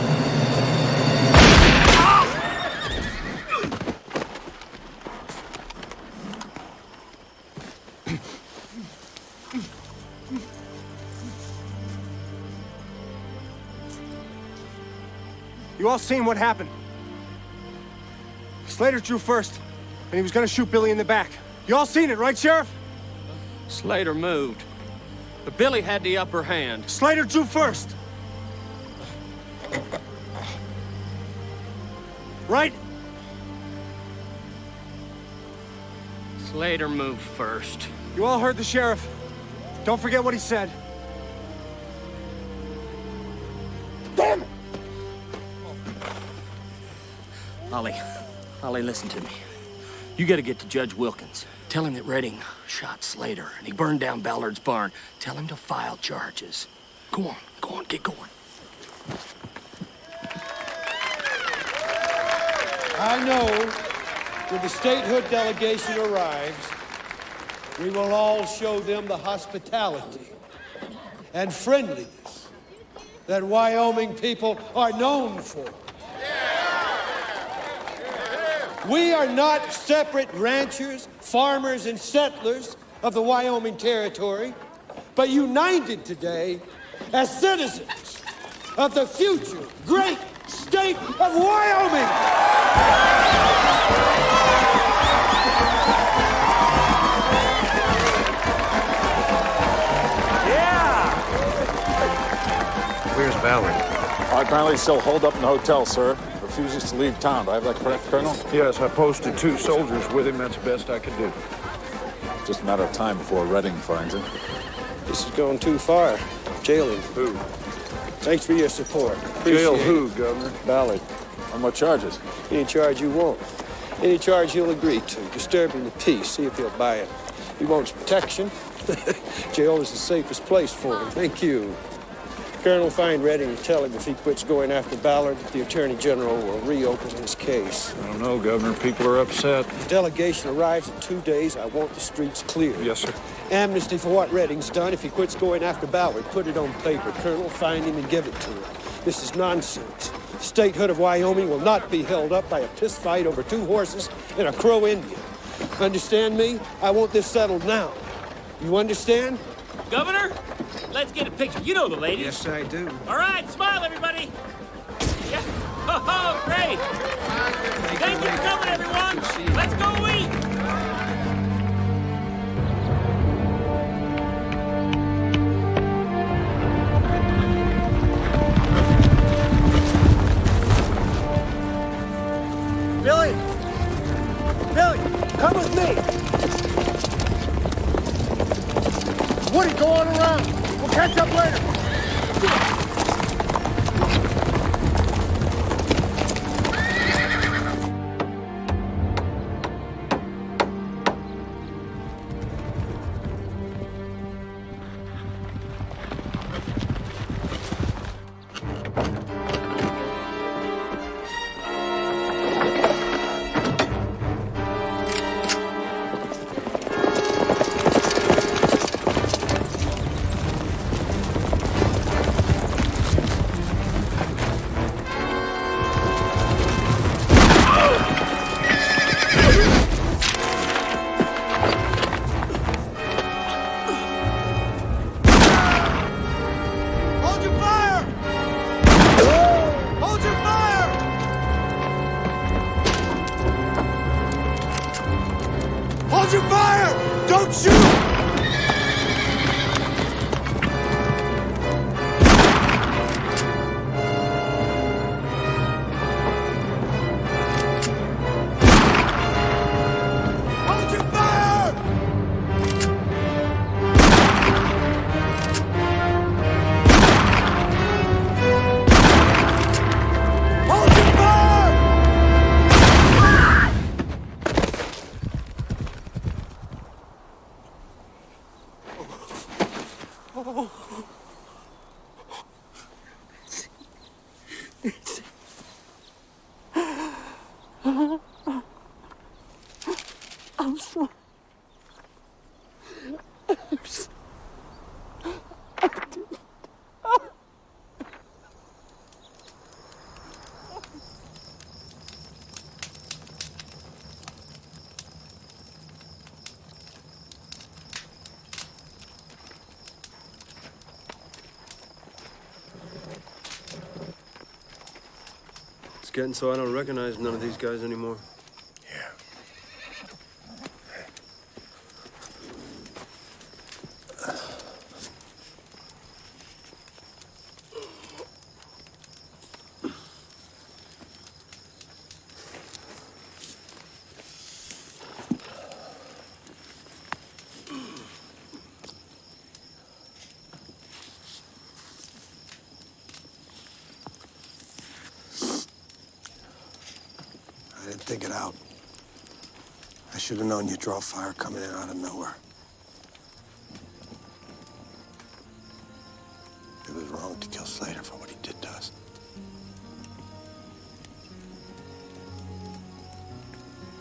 You all seen what happened? Slater drew first, and he was gonna shoot Billy in the back. You all seen it, right, Sheriff? Slater moved, but Billy had the upper hand. Slater drew first. Right? Slater moved first. You all heard the sheriff. Don't forget what he said. Damn it! Ollie, listen to me. You gotta get to Judge Wilkins. Tell him that Redding shot Slater and he burned down Ballard's barn. Tell him to file charges. Go on, get going. I know when the statehood delegation arrives, we will all show them the hospitality and friendliness that Wyoming people are known for. We are not separate ranchers, farmers, and settlers of the Wyoming Territory, but united today as citizens of the future great state of Wyoming! Where's Ballard? Apparently still holed up in the hotel, sir. Refuses to leave town. Do I have that correct, Colonel? Yes, I posted 2 soldiers with him. That's the best I could do. Just a matter of time before Redding finds him. This is going too far. Jail him. Who? Thanks for your support. Jail Appreciate who, it. Governor? Ballard. On what charges? Any charge you want. Any charge he'll agree to. Disturbing the peace. See if he'll buy it. He wants protection. Jail is the safest place for him. Thank you. Colonel, find Redding and tell him if he quits going after Ballard, the Attorney General will reopen his case. I don't know, Governor. People are upset. The delegation arrives in 2 days. I want the streets clear. Yes, sir. Amnesty for what Redding's done. If he quits going after Ballard, put it on paper. Colonel, find him and give it to him. This is nonsense. The statehood of Wyoming will not be held up by a piss fight over 2 horses and a Crow Indian. Understand me? I want this settled now. You understand? Governor, let's get a picture. You know the ladies. Yes, I do. All right, smile, everybody. Yeah. Oh, great. Thank you for coming, everyone. Let's go eat. Billy! Billy, come with me! Woody, go on around. We'll catch up later. I'm sorry. I'm sorry. getting so I don't recognize none of these guys anymore. I didn't think it out. I should have known you'd draw fire coming in out of nowhere. It was wrong to kill Slater for what he did to us.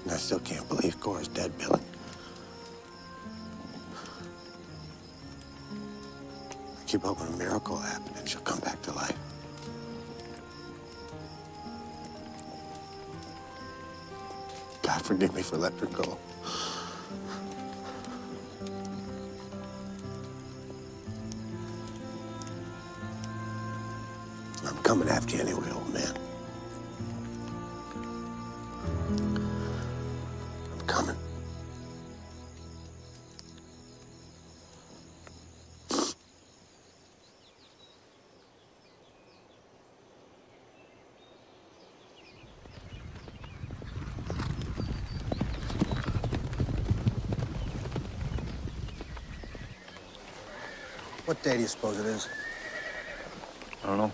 And I still can't believe Cora's dead, Billy. I keep hoping a miracle will happen and she'll come back to life. God forgive me for letting her go. I'm coming after you anyway, old man. I'm coming. What day do you suppose it is? I don't know.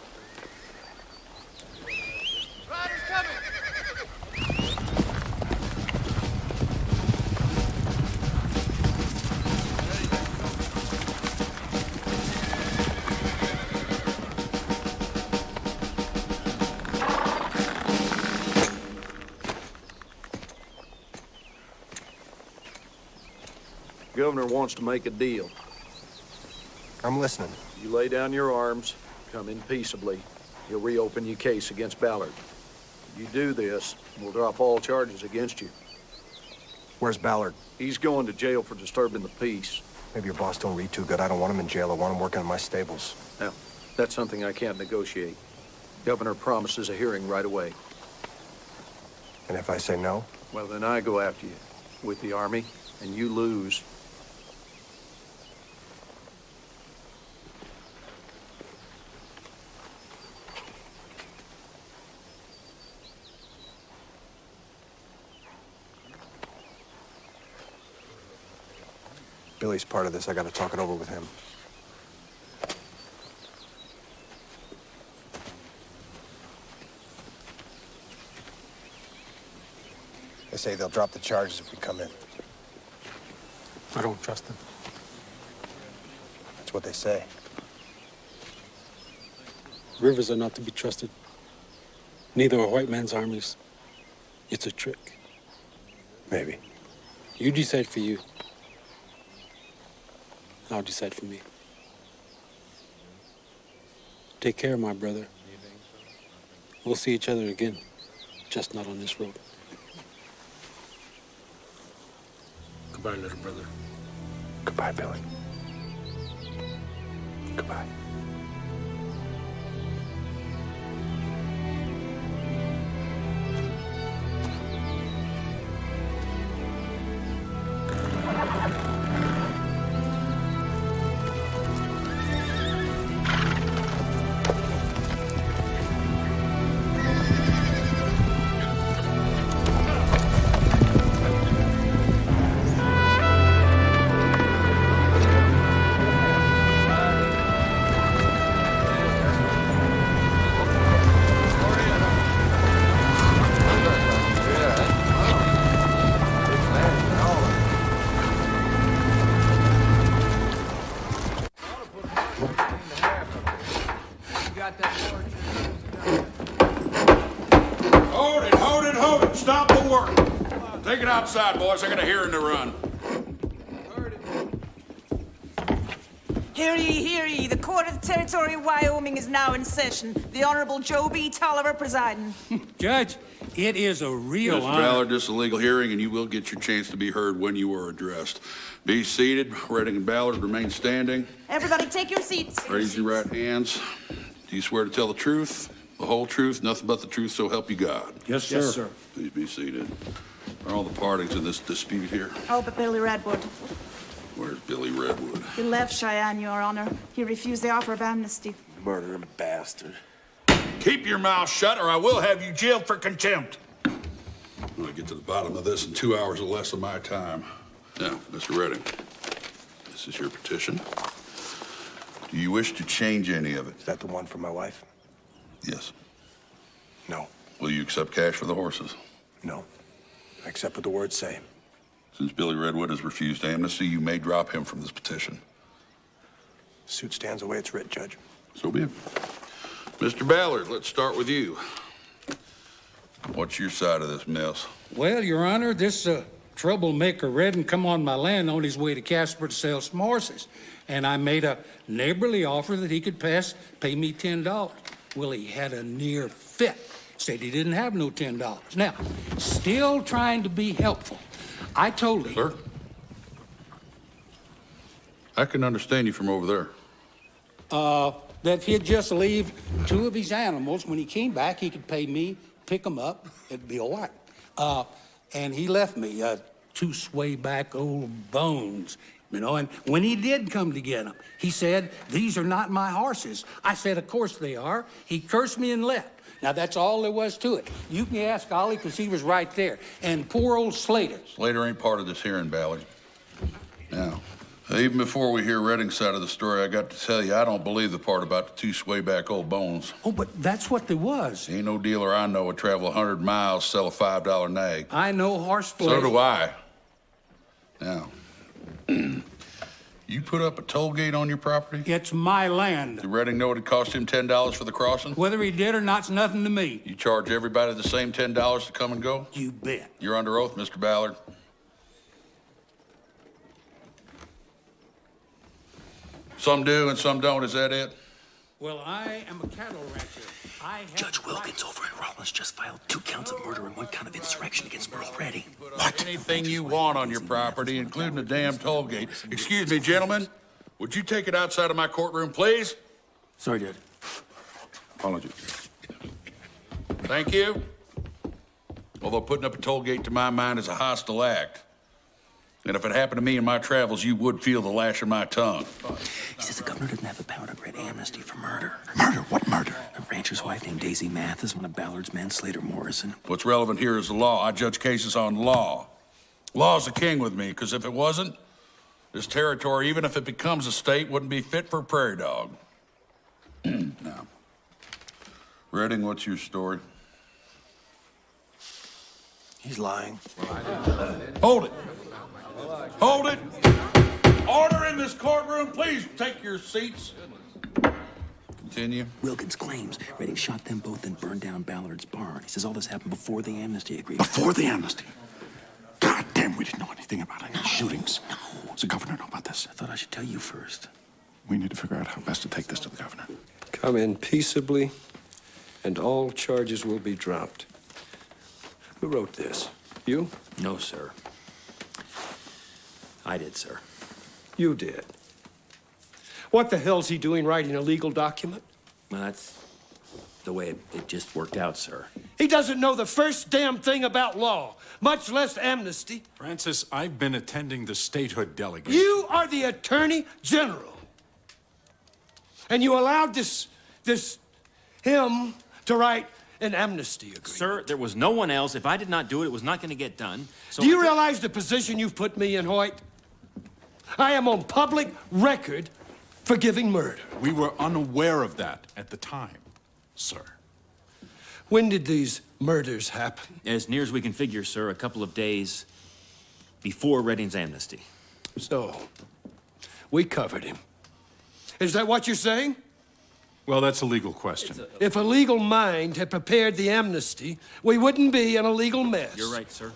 Governor wants to make a deal. I'm listening. You lay down your arms, come in peaceably. He'll reopen your case against Ballard. You do this, we'll drop all charges against you. Where's Ballard? He's going to jail for disturbing the peace. Maybe your boss don't read too good. I don't want him in jail. I want him working in my stables. Now, that's something I can't negotiate. Governor promises a hearing right away. And if I say no? Well, then I go after you with the army, and you lose. Billy's part of this. I got to talk it over with him. They say they'll drop the charges if we come in. I don't trust them. That's what they say. Rivers are not to be trusted. Neither are white man's armies. It's a trick. Maybe. You decide for you. I'll decide for me. Take care, my brother. We'll see each other again, just not on this road. Goodbye, little brother. Goodbye, Billy. Goodbye. Hold it! Stop the work! Take it outside, boys. I got a hearing to run. Hear ye, the Court of the Territory of Wyoming is now in session. The Honorable Joe B. Tolliver presiding. Judge, it is a real Mr. honor. Ballard, this is a legal hearing, and you will get your chance to be heard when you are addressed. Be seated. Redding and Ballard remain standing. Everybody take your seats. Raise your right hands. Do you swear to tell the truth, The whole truth, nothing but the truth, so help you God. Yes, sir. Yes, sir. Please be seated. Are all the parties in this dispute here? Oh, but Billy Redwood. Where's Billy Redwood? He left Cheyenne, Your Honor. He refused the offer of amnesty. Murdering bastard. Keep your mouth shut, or I will have you jailed for contempt. I'll get to the bottom of this in 2 hours or less of my time. Now, Mr. Redding, this is your petition. Do you wish to change any of it? Is that the one for my wife? Yes. No. Will you accept cash for the horses? No. I accept what the words say. Since Billy Redwood has refused amnesty, you may drop him from this petition. Suit stands the way it's writ, Judge. So be it. Mr. Ballard, let's start with you. What's your side of this mess? Well, Your Honor, this troublemaker Redden come on my land on his way to Casper to sell some horses. And I made a neighborly offer that he could pay me $10. Well, he had a near fit. Said he didn't have no $10. Now, still trying to be helpful, I told him... Sir? I can understand you from over there. That if he'd just leave 2 of his animals, when he came back, he could pay me, pick them up, it'd be all right. And he left me 2 sway-back old bones, you know, and when he did come to get them, he said, "These are not my horses." I said, "Of course they are." He cursed me and left. Now, that's all there was to it. You can ask Ollie, because he was right there. And poor old Slater. Slater ain't part of this hearing, Ballard. Now, even before we hear Redding's side of the story, I got to tell you, I don't believe the part about the 2 sway-back old bones. Oh, but that's what there was. Ain't no dealer I know would travel 100 miles, sell a $5 nag. I know horse flesh. So do I. Now, you put up a toll gate on your property? It's my land. Did Redding know it cost him $10 for the crossing? Whether he did or not's nothing to me. You charge everybody the same $10 to come and go? You bet. You're under oath, Mr. Ballard. Some do and some don't, is that it? Well, I am a cattle rancher. Judge Wilkins over in Rollins just filed 2 counts of murder and 1 count of insurrection against Merle Redding. What? Anything you want on your property, including the damn toll gate. Excuse me, gentlemen. Would you take it outside of my courtroom, please? Sorry, Judge. Apologies. Thank you. Although putting up a toll gate to my mind is a hostile act. And if it happened to me in my travels, you would feel the lash of my tongue. He says the governor doesn't have the power to grant amnesty for murder. Murder? What murder? A rancher's wife named Daisy Mathis, one of Ballard's men, Slater Morrison. What's relevant here is the law. I judge cases on law. Law's the king with me, because if it wasn't, this territory, even if it becomes a state, wouldn't be fit for a prairie dog. Now, Redding, what's your story? He's lying. Hold it. Hold it! Order in this courtroom. Please take your seats. Continue. Wilkins claims Redding shot them both and burned down Ballard's barn. He says all this happened before the amnesty agreement. Before the amnesty? God damn, we didn't know anything about any shootings. No. Does the governor know about this? I thought I should tell you first. We need to figure out how best to take this to the governor. Come in peaceably, and all charges will be dropped. Who wrote this? You? No, sir. I did, sir. You did. What the hell's he doing writing a legal document? Well, that's the way it just worked out, sir. He doesn't know the first damn thing about law, much less amnesty. Francis, I've been attending the statehood delegation. You are the Attorney General. And you allowed him to write an amnesty agreement. Sir, there was no one else. If I did not do it, it was not going to get done. So Do you realize the position you've put me in, Hoyt? I am on public record for giving murder. We were unaware of that at the time, sir. When did these murders happen? As near as we can figure, sir, a couple of days before Redding's amnesty. So, we covered him. Is that what you're saying? Well, that's a legal question. If a legal mind had prepared the amnesty, we wouldn't be in a legal mess. You're right, sir.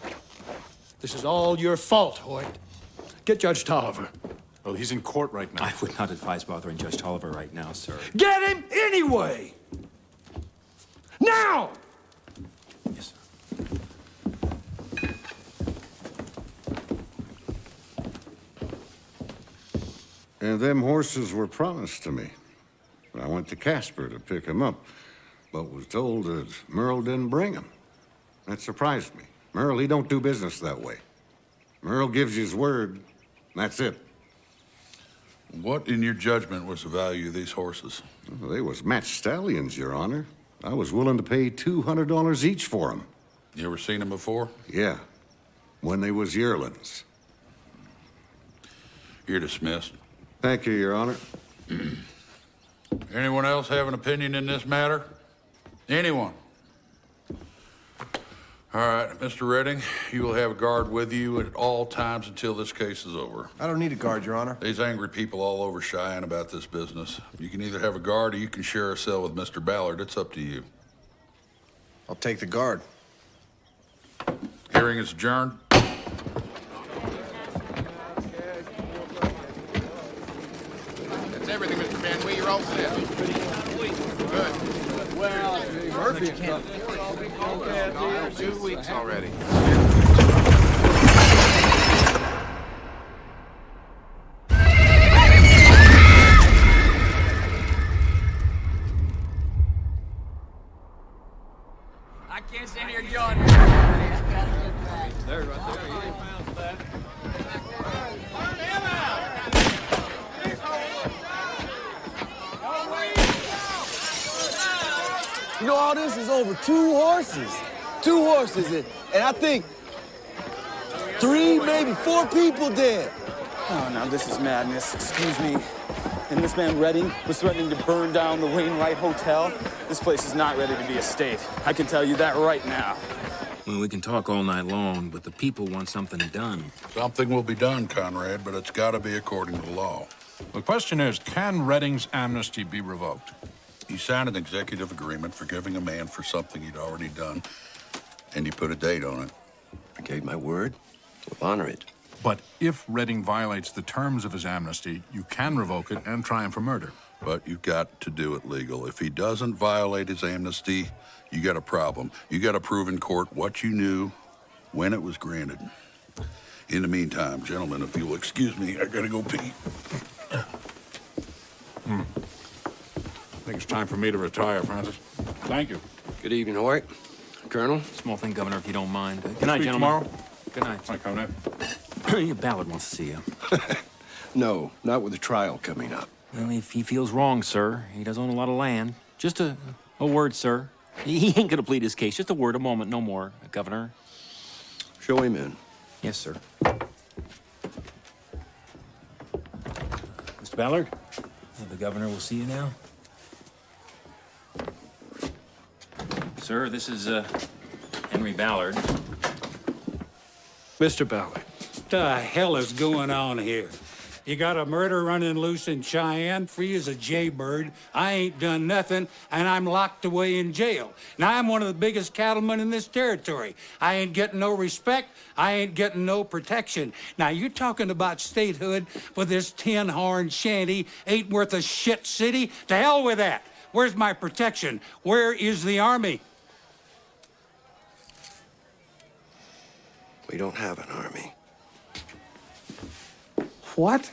This is all your fault, Hoyt. Get Judge Tolliver. Well, he's in court right now. I would not advise bothering Judge Tolliver right now, sir. Get him anyway! Now! Yes, sir. And them horses were promised to me. I went to Casper to pick them up. but was told that Merle didn't bring him. That surprised me. Merle, he don't do business that way. Merle gives you his word, that's it. What, in your judgment, was the value of these horses? Well, they was matched stallions, Your Honor. I was willing to pay $200 each for them. You ever seen them before? Yeah, when they was yearlings. You're dismissed. Thank you, Your Honor. Anyone else have an opinion in this matter? Anyone? All right, Mr. Redding, you will have a guard with you at all times until this case is over. I don't need a guard, Your Honor. There's angry people all over Cheyenne about this business. You can either have a guard or you can share a cell with Mr. Ballard. It's up to you. I'll take the guard. Hearing is adjourned. That's everything, Mr. Van Wee. You're all set. Good. Well, Murphy can't. 2 weeks already. I can't stand here yawning. There, right there. You ain't found that. You know, all this is over 2 horses. 2 horses, and I think 3, maybe 4 people dead. Oh, now this is madness. Excuse me. And this man Redding was threatening to burn down the Wainwright Hotel. This place is not ready to be a state. I can tell you that right now. Well, we can talk all night long, but the people want something done. Something will be done, Conrad, but it's got to be according to the law. The question is, can Redding's amnesty be revoked? You signed an executive agreement forgiving a man for something he'd already done, and you put a date on it. I gave my word. We'll honor it. But if Redding violates the terms of his amnesty, you can revoke it and try him for murder. But you've got to do it legal. If he doesn't violate his amnesty, you got a problem. You got to prove in court what you knew, when it was granted. In the meantime, gentlemen, if you'll excuse me, I gotta go pee. I think it's time for me to retire, Francis. Thank you. Good evening, Hoyt. Colonel. Small thing, Governor, if you don't mind. Good night, Speak gentlemen. tomorrow? Good night. Hi, Conrad. Your Ballard wants to see you. No, not with the trial coming up. Well, if he feels wrong, sir, he does own a lot of land. Just a word, sir. He ain't gonna plead his case. Just a word, a moment, no more, Governor. Show him in. Yes, sir. Mr. Ballard, the governor will see you now. Sir, this is Henry Ballard. Mr. Ballard. What the hell is going on here? You got a murder running loose in Cheyenne, free as a jaybird. I ain't done nothing, and I'm locked away in jail. Now, I'm one of the biggest cattlemen in this territory. I ain't getting no respect. I ain't getting no protection. Now, you're talking about statehood, but this tin-horn shanty ain't worth a shit city. To hell with that. Where's my protection? Where is the army? We don't have an army. What?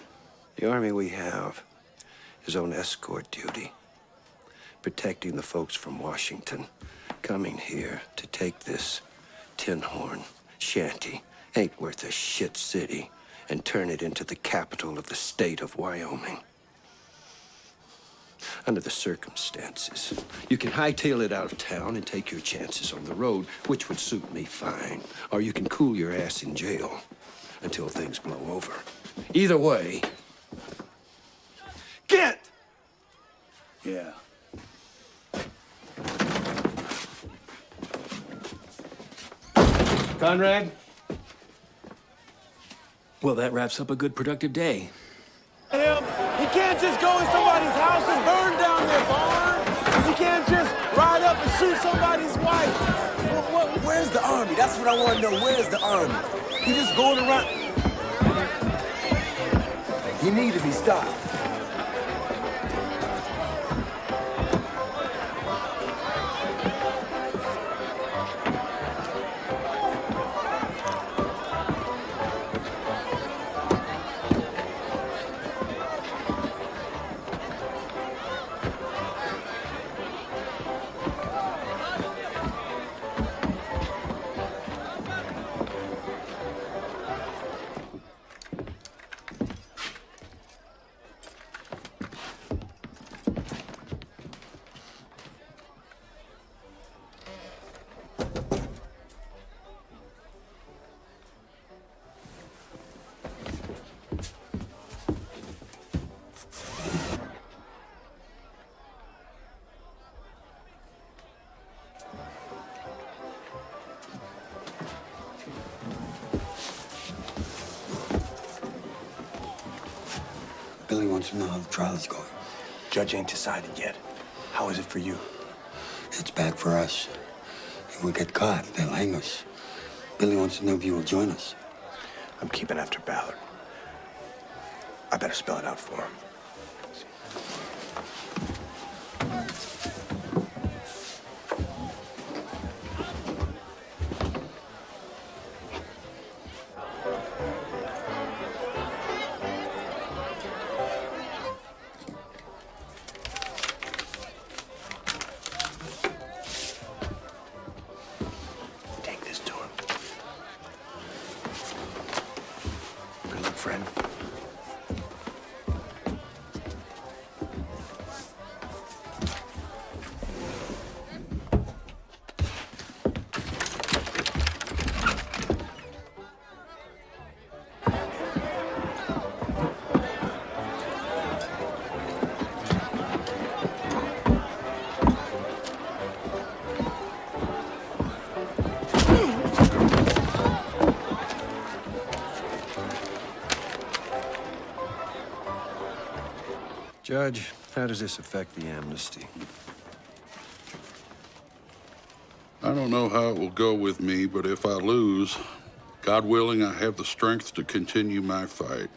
The army we have is on escort duty, protecting the folks from Washington coming here to take this tin-horn shanty, ain't worth a shit city, and turn it into the capital of the state of Wyoming. Under the circumstances, you can hightail it out of town and take your chances on the road, which would suit me fine. Or you can cool your ass in jail until things blow over. Either way, get! Yeah. Conrad? Well, that wraps up a good, productive day. Him, he can't just go in somebody's house and burn down their barn. He can't just ride up and shoot somebody's wife. Where's the army? That's what I want to know. Where's the army? He just going around. You need to be stopped. Billy wants to know how the trial is going. Judge ain't decided yet. How is it for you? It's bad for us. If we get caught, they'll hang us. Billy wants to know if you will join us. I'm keeping after Ballard. I better spell it out for him. Take this to him. Good luck, friend. Judge, how does this affect the amnesty? I don't know how it will go with me, but if I lose, God willing, I have the strength to continue my fight.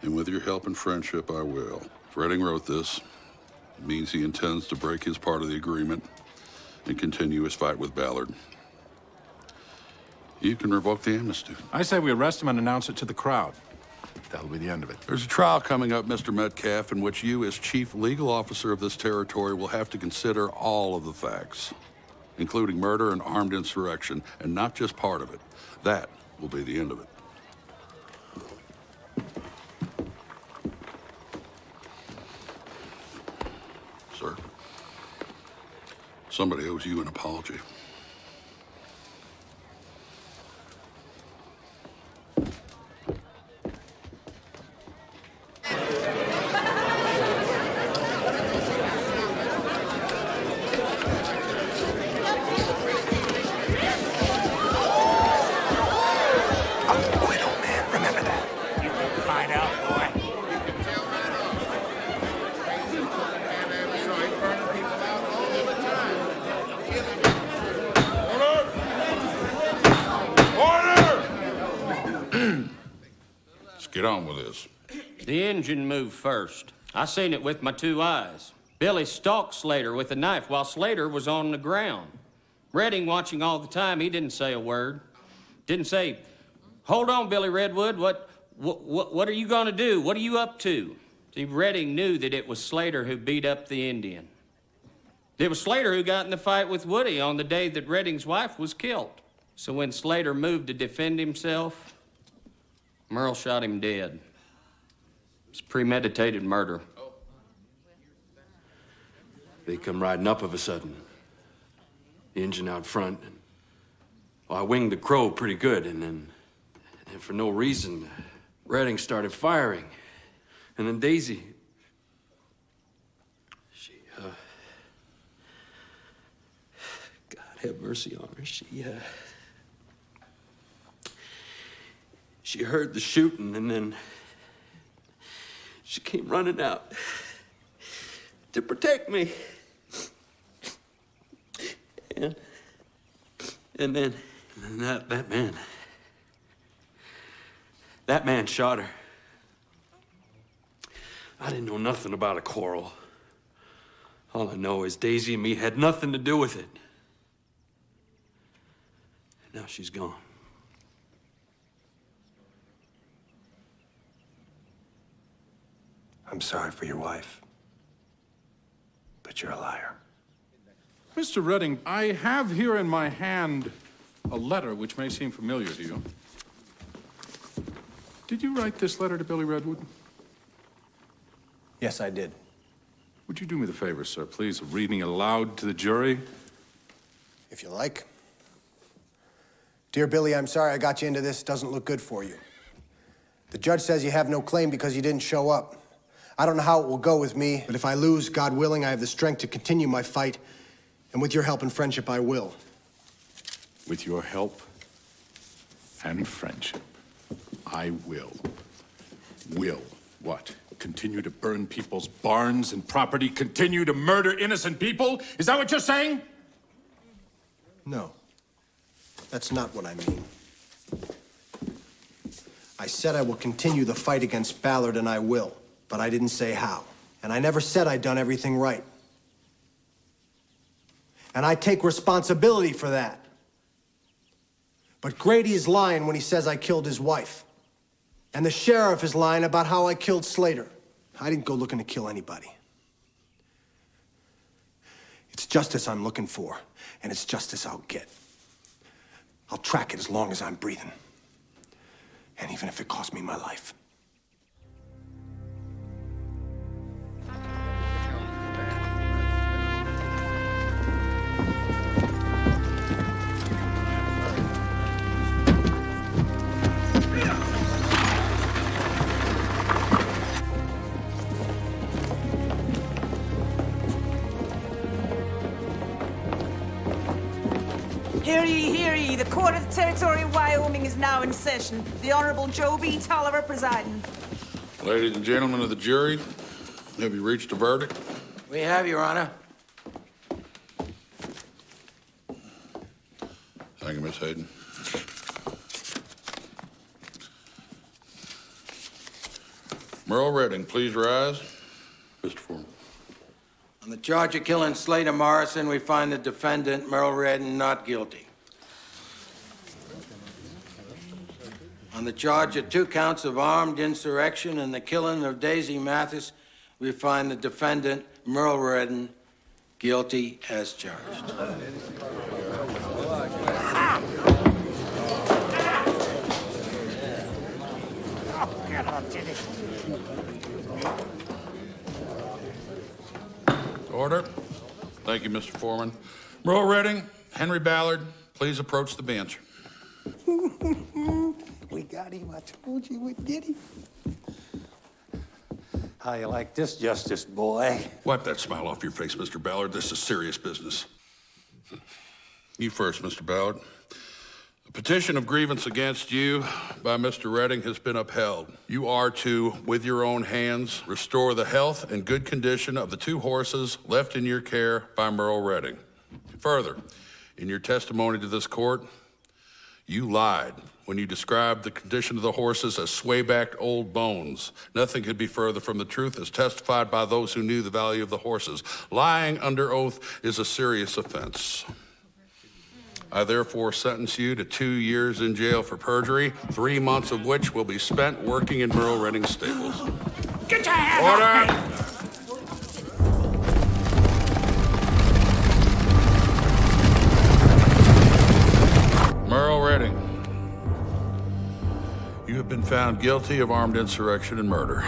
And with your help and friendship, I will. If Redding wrote this, it means he intends to break his part of the agreement and continue his fight with Ballard. You can revoke the amnesty. I say we arrest him and announce it to the crowd. That'll be the end of it. There's a trial coming up, Mr. Metcalf, in which you, as chief legal officer of this territory, will have to consider all of the facts, including murder and armed insurrection, and not just part of it. That will be the end of it. Sir, somebody owes you an apology. Find out, boy. Let's get on with this. The engine moved first. I seen it with my 2 eyes. Billy stalked Slater with a knife while Slater was on the ground. Redding watching all the time, he didn't say a word. Didn't say, "Hold on, Billy Redwood, what are you gonna do? What are you up to?" See, Redding knew that it was Slater who beat up the Indian. It was Slater who got in the fight with Woody on the day that Redding's wife was killed. So when Slater moved to defend himself, Merle shot him dead. It's premeditated murder. They come riding up of a sudden. The engine out front. And, well, I winged the crow pretty good, and for no reason, Redding started firing. And then Daisy, God have mercy on her. She heard the shooting, and then she came running out to protect me. And then that man shot her. I didn't know nothing about a quarrel. All I know is Daisy and me had nothing to do with it. And now she's gone. I'm sorry for your wife, but you're a liar. Mr. Redding, I have here in my hand a letter which may seem familiar to you. Did you write this letter to Billy Redwood? Yes, I did. Would you do me the favor, sir, please, of reading aloud to the jury? If you like. Dear Billy, I'm sorry I got you into this. Doesn't look good for you. The judge says you have no claim because you didn't show up. I don't know how it will go with me, but if I lose, God willing, I have the strength to continue my fight. And with your help and friendship, I will. With your help and friendship, I will. Will what? continue to burn people's barns and property, continue to murder innocent people? Is that what you're saying? No. That's not what I mean. I said I will continue the fight against Ballard, and I will. But I didn't say how. And I never said I'd done everything right. And I take responsibility for that. But Grady is lying when he says I killed his wife. And the sheriff is lying about how I killed Slater. I didn't go looking to kill anybody. It's justice I'm looking for, and it's justice I'll get. I'll track it as long as I'm breathing. And even if it costs me my life. Hear ye, the Court of the Territory of Wyoming is now in session. The Honorable Joe B. Tolliver presiding. Ladies and gentlemen of the jury, have you reached a verdict? We have, Your Honor. Thank you, Miss Hayden. Merle Redding, please rise. Mr. Foreman. On the charge of killing Slater Morrison, we find the defendant, Merle Redding, not guilty. On the charge of 2 counts of armed insurrection and the killing of Daisy Mathis, we find the defendant, Merle Redding, guilty as charged. Order. Thank you, Mr. Foreman. Merle Redding, Henry Ballard, please approach the bench. We got him. I told you we'd get him. How you like this, Justice boy? Wipe that smile off your face, Mr. Ballard. This is serious business. You first, Mr. Ballard. A petition of grievance against you by Mr. Redding has been upheld. You are to, with your own hands, restore the health and good condition of the 2 horses left in your care by Merle Redding. Further, in your testimony to this court, you lied when you described the condition of the horses as sway-backed old bones. Nothing could be further from the truth, as testified by those who knew the value of the horses. Lying under oath is a serious offense. I therefore sentence you to 2 years in jail for perjury, 3 months of which will be spent working in Merle Redding's stables. Get your hands Order! Merle Redding, you have been found guilty of armed insurrection and murder.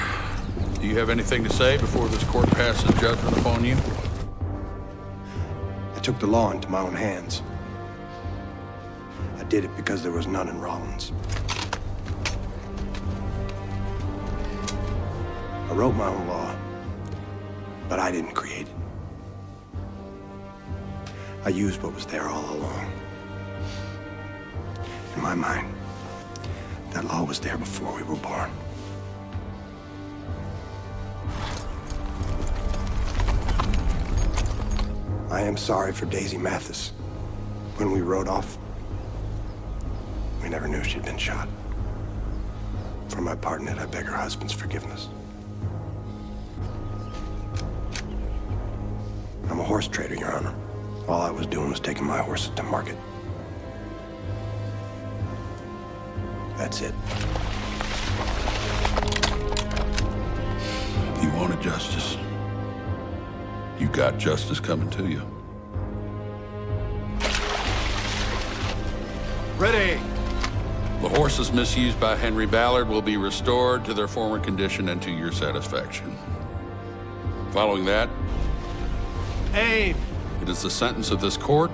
Do you have anything to say before this court passes judgment upon you? I took the law into my own hands. I did it because there was none in Rollins. I wrote my own law, but I didn't create it. I used what was there all along. In my mind, that law was there before we were born. I am sorry for Daisy Mathis. When we rode off, we never knew she'd been shot. For my part in it, I beg her husband's forgiveness. I'm a horse trader, Your Honor. All I was doing was taking my horses to market. That's it. You wanted justice. You got justice coming to you. Ready! The horses misused by Henry Ballard will be restored to their former condition and to your satisfaction. Following that, Aim! it is the sentence of this court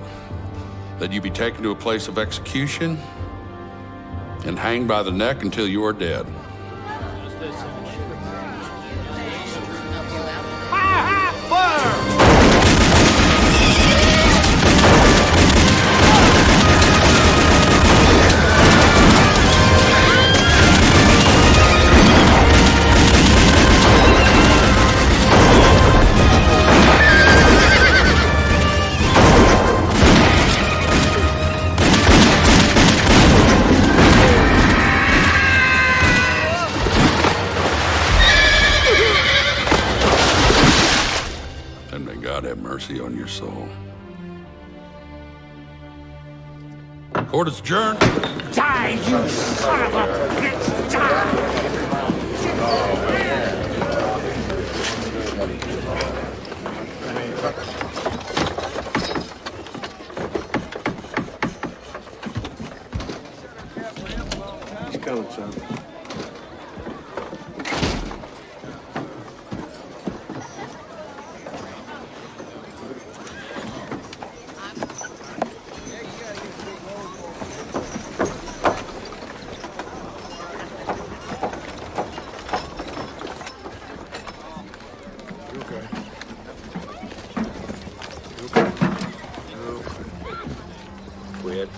that you be taken to a place of execution and hanged by the neck until you are dead. have mercy on your soul. Court is adjourned. Die, you son of a bitch! He's coming, son. Quit.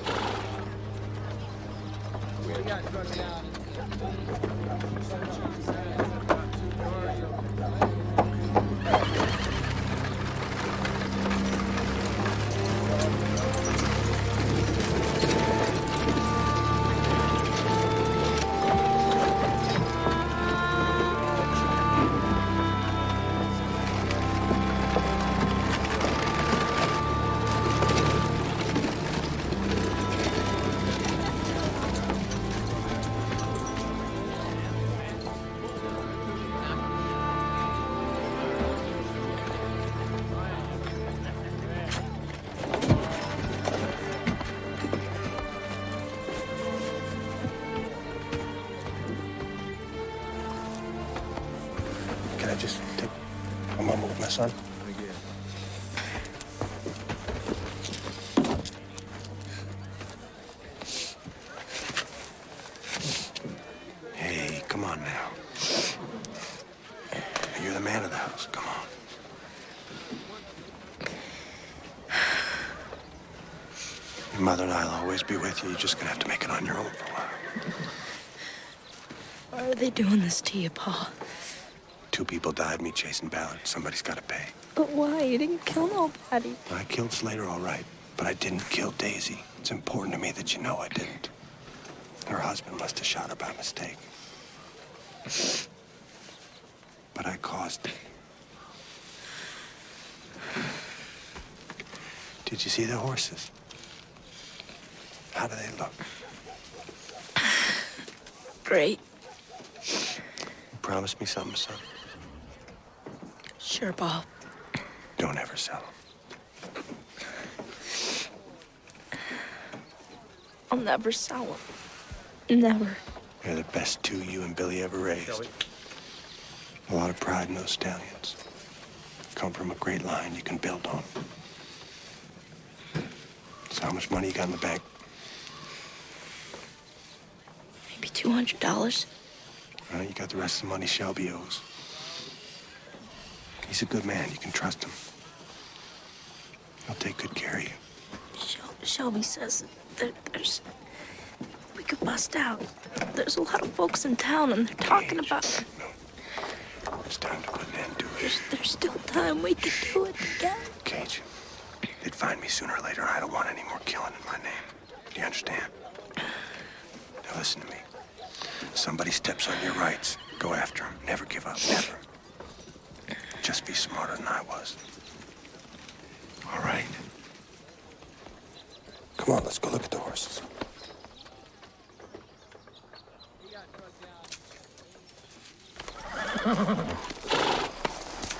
Can I just take a moment with my son? Hey, come on now. You're the man of the house. Come on. Your mother and I'll always be with you. You're just gonna have to make it on your own for a while. Why are they doing this to you, Pa? 2 people died, me chasing Ballard. Somebody's gotta pay. But why? You didn't kill nobody. I killed Slater, all right, but I didn't kill Daisy. It's important to me that you know I didn't. Her husband must have shot her by mistake. But I caused it. Did you see the horses? How do they look? Great. You promise me something, son? Sure, Bob. Don't ever sell them. I'll never sell them. Never. They're the best 2 you and Billy ever raised. A lot of pride in those stallions. Come from a great line you can build on. So how much money you got in the bank? Maybe $200. Well, you got the rest of the money Shelby owes. He's a good man. You can trust him. He'll take good care of you. Shelby says that we could bust out. There's a lot of folks in town, and they're talking about it. It's time to put an end to it. There's still time. We could do it again. Cage, they'd find me sooner or later, and I don't want any more killing in my name. Do you understand? Now listen to me. Somebody steps on your rights, go after him. Never give up. Never. Just be smarter than I was. All right? Come on, let's go look at the horses.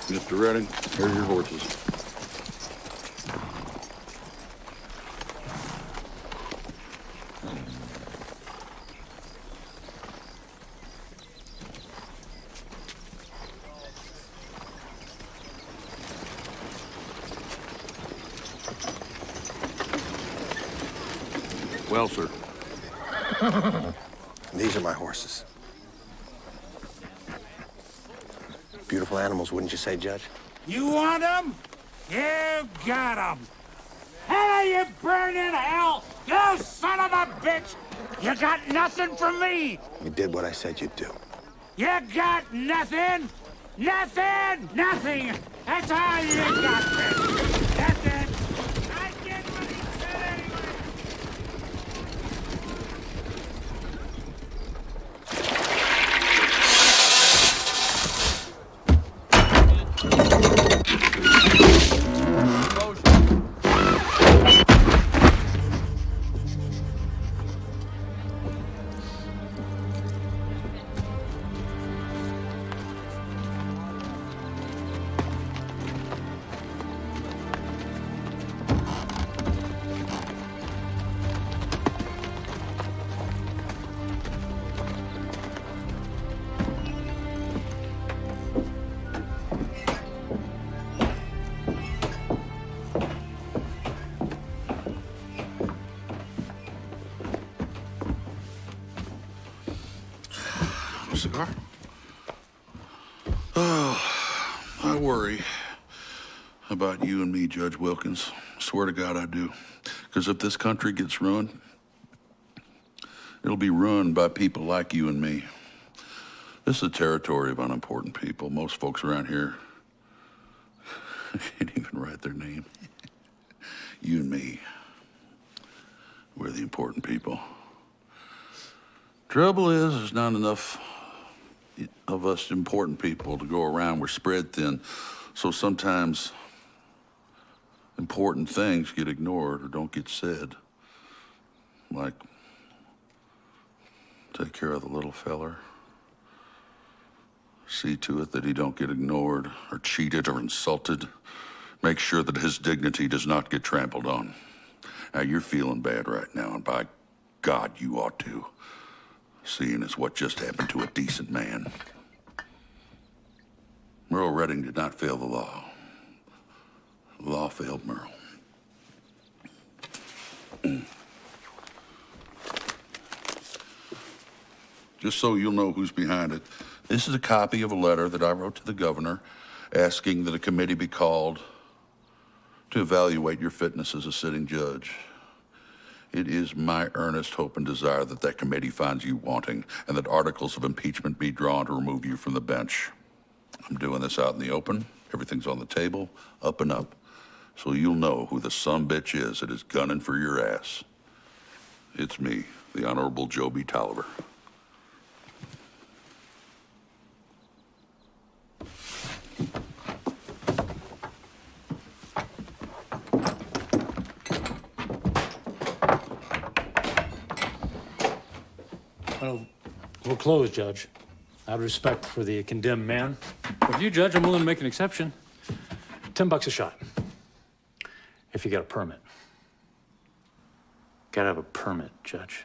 Mr. Redding, here's your horses. Well, sir. These are my horses. Beautiful animals, wouldn't you say, Judge? You want them? You got them. Hell, you burn in hell! You son of a bitch! You got nothing from me! You did what I said you'd do. You got nothing! Nothing! Nothing! That's all you got, bitch! That's it! I did what he said anyway! cigar? Oh, I worry about you and me, Judge Wilkins. Swear to God I do. Because if this country gets ruined, it'll be ruined by people like you and me. This is a territory of unimportant people. Most folks around here can't even write their name. You and me, we're the important people. Trouble is, there's not enough of us important people to go around. We're spread thin, so sometimes important things get ignored or don't get said. Like, take care of the little feller. See to it that he don't get ignored or cheated or insulted. Make sure that his dignity does not get trampled on. Now, you're feeling bad right now, and by God, you ought to, seeing as what just happened to a decent man. Merle Redding did not fail the law. The law failed Merle. Just so you'll know who's behind it, this is a copy of a letter that I wrote to the governor asking that a committee be called to evaluate your fitness as a sitting judge. It is my earnest hope and desire that that committee finds you wanting and that articles of impeachment be drawn to remove you from the bench. I'm doing this out in the open. Everything's on the table, up and up. So you'll know who the sumbitch is that is gunning for your ass. It's me, the Honorable Joe B. Tolliver. Well, we'll close, Judge. Out of respect for the condemned man. With you, Judge, I'm willing to make an exception. $10 a shot. If you got a permit. Gotta have a permit, Judge.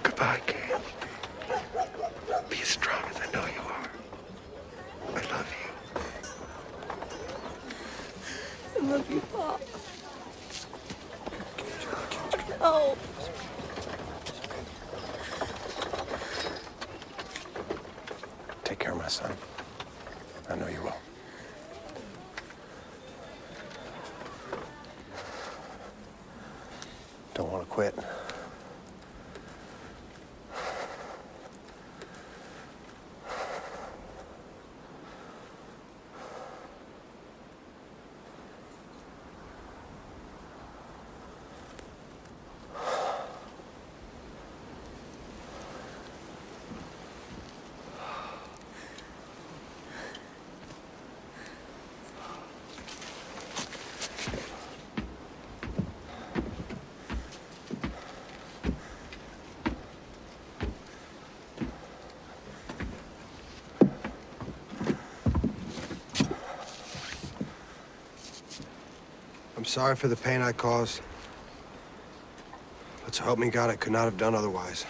Goodbye, Cage. Be as strong as I know you are. I love you. I love you, Pop. Oh. Take care of my son. I know you will. Don't want to quit. I'm sorry for the pain I caused. But so help me God, I could not have done otherwise.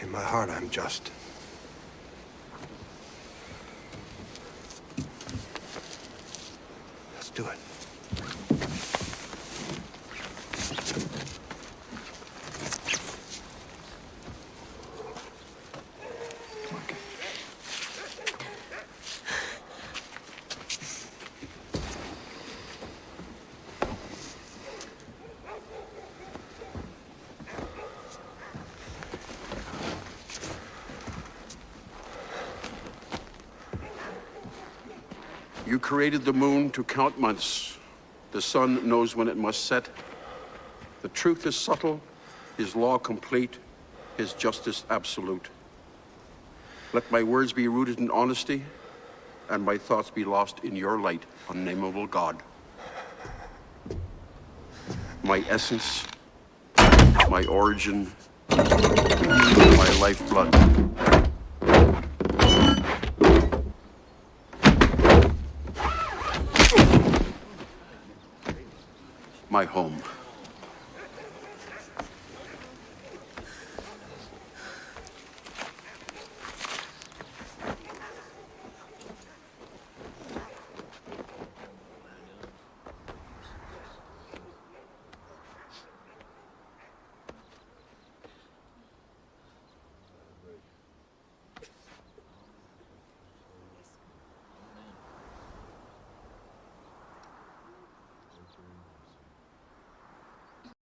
In my heart, I'm just. Let's do it. You created the moon to count months. The sun knows when it must set. The truth is subtle, his law complete, his justice absolute. Let my words be rooted in honesty, and my thoughts be lost in your light, unnameable God. My essence, my origin, my lifeblood. my home.